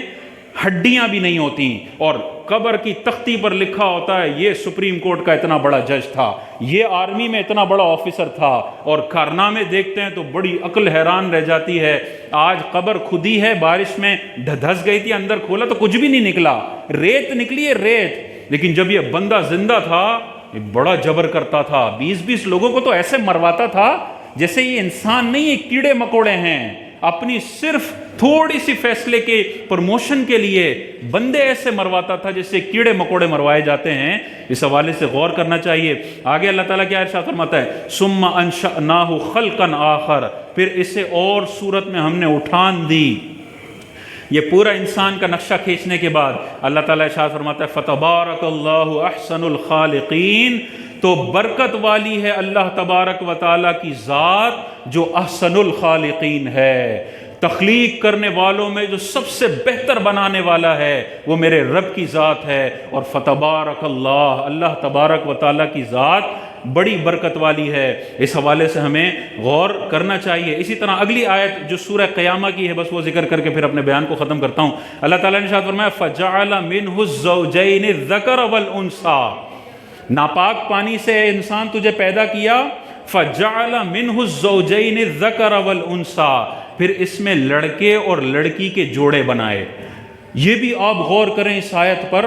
ہڈیاں بھی نہیں ہوتی، اور قبر کی تختی پر لکھا ہوتا ہے یہ سپریم کورٹ کا اتنا بڑا جج تھا، یہ آرمی میں اتنا بڑا آفیسر تھا، اور کارنامے دیکھتے ہیں تو بڑی عقل حیران رہ جاتی ہے۔ آج قبر کھدی ہے، بارش میں دھس گئی تھی، اندر کھولا تو کچھ بھی نہیں نکلا، ریت نکلی ہے، ریت۔ لیکن جب یہ بندہ زندہ تھا، یہ بڑا جبر کرتا تھا، 20 لوگوں کو تو ایسے مرواتا تھا جیسے یہ انسان نہیں، یہ کیڑے مکوڑے ہیں۔ اپنی صرف تھوڑی سی فیصلے کے پروموشن کے لیے بندے ایسے مرواتا تھا جیسے کیڑے مکوڑے مروائے جاتے ہیں۔ اس حوالے سے غور کرنا چاہیے۔ آگے اللہ تعالیٰ کیا ارشاد فرماتا ہے؟ ثم انشأناہ خلقا آخر، پھر اسے اور صورت میں ہم نے اٹھان دی۔ یہ پورا انسان کا نقشہ کھینچنے کے بعد اللہ تعالیٰ ارشاد فرماتا ہے فتبارک اللہ احسن الخالقین، تو برکت والی ہے اللہ تبارک و تعالیٰ کی ذات جو احسن الخالقین ہے، تخلیق کرنے والوں میں جو سب سے بہتر بنانے والا ہے وہ میرے رب کی ذات ہے۔ اور فتبارک اللہ، اللہ تبارک و تعالیٰ کی ذات بڑی برکت والی ہے۔ اس حوالے سے ہمیں غور کرنا چاہیے۔ اسی طرح اگلی آیت جو سورہ قیامہ کی ہے، بس وہ ذکر کر کے پھر اپنے بیان کو ختم کرتا ہوں۔ اللہ تعالیٰ نے ارشاد فرمایا فَجَعَلَ مِنْهُ الزَّوْجَيْنِ الذَّكَرَ وَالْأُنثَىٰ، ناپاک پانی سے انسان تجھے پیدا کیا، فَجَعَلَ مِنْهُ الزَّوْجَيْنِ الذَّكَرَ وَالْأُنثَىٰ، پھر اس میں لڑکے اور لڑکی کے جوڑے بنائے۔ یہ بھی آپ غور کریں اس آیت پر،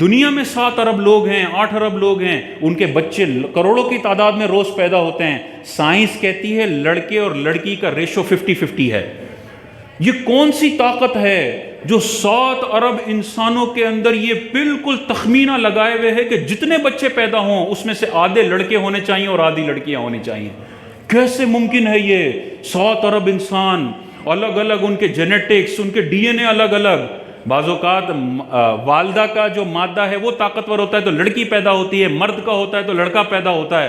دنیا میں 7 ارب لوگ ہیں، 8 ارب لوگ ہیں، ان کے بچے کروڑوں کی تعداد میں روز پیدا ہوتے ہیں، سائنس کہتی ہے لڑکے اور لڑکی کا ریشو 50-50 ہے۔ یہ کون سی طاقت ہے جو 7 ارب انسانوں کے اندر یہ بالکل تخمینہ لگائے ہوئے ہے کہ جتنے بچے پیدا ہوں اس میں سے آدھے لڑکے ہونے چاہیے اور آدھی لڑکیاں ہونی چاہیے؟ کیسے ممکن ہے یہ؟ 7 ارب انسان، الگ الگ ان کے جینیٹکس، ان کے ڈی این اے الگ الگ۔ بعض اوقات والدہ کا جو مادہ ہے وہ طاقتور ہوتا ہے تو لڑکی پیدا ہوتی ہے، مرد کا ہوتا ہے تو لڑکا پیدا ہوتا ہے۔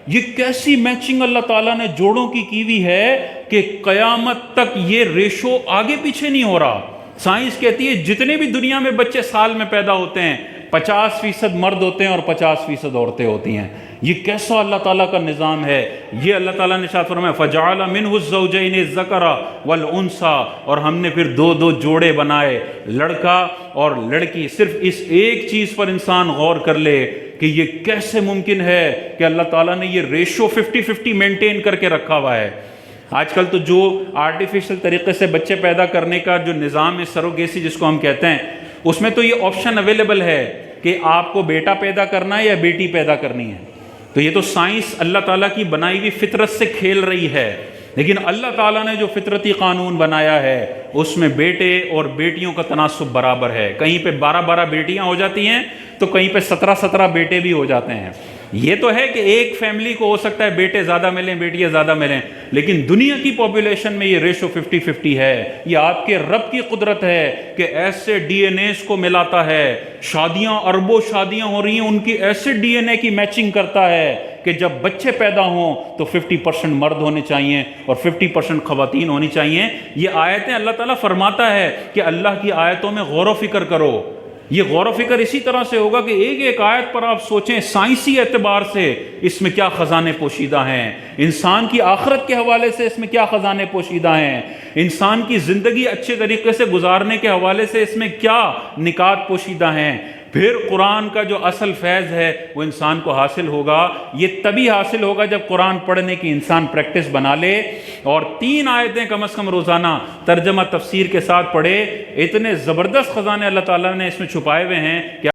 یہ کیسی میچنگ اللہ تعالیٰ نے جوڑوں کی ہوئی ہے کہ قیامت تک یہ ریشو آگے پیچھے نہیں ہو رہا۔ سائنس کہتی ہے جتنے بھی دنیا میں بچے سال میں پیدا ہوتے ہیں 50% مرد ہوتے ہیں اور 50% عورتیں ہوتی ہیں۔ یہ کیسا اللہ تعالیٰ کا نظام ہے؟ یہ اللہ تعالیٰ نے ارشاد فرمایا فَجَعَلَ مِنْهُ الزَّوْجَيْنِ الذَّكَرَ وَالْأُنثَىٰ، اور ہم نے پھر 2 جوڑے بنائے، لڑکا اور لڑکی۔ صرف اس ایک چیز پر انسان غور کر لے کہ یہ کیسے ممکن ہے کہ اللہ تعالیٰ نے یہ ریشو 50-50 مینٹین کر کے رکھا ہوا ہے۔ آج کل تو جو آرٹیفیشل طریقے سے بچے پیدا کرنے کا جو نظام ہے، سروگیسی جس کو ہم کہتے ہیں، اس میں تو یہ آپشن اویلیبل ہے کہ آپ کو بیٹا پیدا کرنا ہے یا بیٹی پیدا کرنی ہے۔ تو یہ تو سائنس اللہ تعالیٰ کی بنائی ہوئی فطرت سے کھیل رہی ہے، لیکن اللہ تعالیٰ نے جو فطرتی قانون بنایا ہے اس میں بیٹے اور بیٹیوں کا تناسب برابر ہے۔ کہیں پہ 12 بیٹیاں ہو جاتی ہیں تو کہیں پہ 17 بیٹے بھی ہو جاتے ہیں۔ یہ تو ہے کہ ایک فیملی کو ہو سکتا ہے بیٹے زیادہ ملیں، بیٹیاں زیادہ ملیں، لیکن دنیا کی پاپولیشن میں یہ ریشو 50-50 ہے۔ یہ آپ کے رب کی قدرت ہے کہ ایسے ڈی این ایز کو ملاتا ہے، شادیاں اربوں شادیاں ہو رہی ہیں، ان کی ایسے ڈی این اے کی میچنگ کرتا ہے کہ جب بچے پیدا ہوں تو 50% مرد ہونے چاہیے اور 50% خواتین ہونی چاہیے۔ یہ آیتیں اللہ تعالیٰ فرماتا ہے کہ اللہ کی آیتوں میں غور و فکر کرو۔ یہ غور و فکر اسی طرح سے ہوگا کہ ایک ایک آیت پر آپ سوچیں سائنسی اعتبار سے اس میں کیا خزانے پوشیدہ ہیں، انسان کی آخرت کے حوالے سے اس میں کیا خزانے پوشیدہ ہیں، انسان کی زندگی اچھے طریقے سے گزارنے کے حوالے سے اس میں کیا نکات پوشیدہ ہیں۔ پھر قرآن کا جو اصل فیض ہے وہ انسان کو حاصل ہوگا۔ یہ تبھی حاصل ہوگا جب قرآن پڑھنے کی انسان پریکٹس بنا لے، اور 3 آیتیں کم از کم روزانہ ترجمہ تفسیر کے ساتھ پڑھے۔ اتنے زبردست خزانے اللہ تعالیٰ نے اس میں چھپائے ہوئے ہیں کہ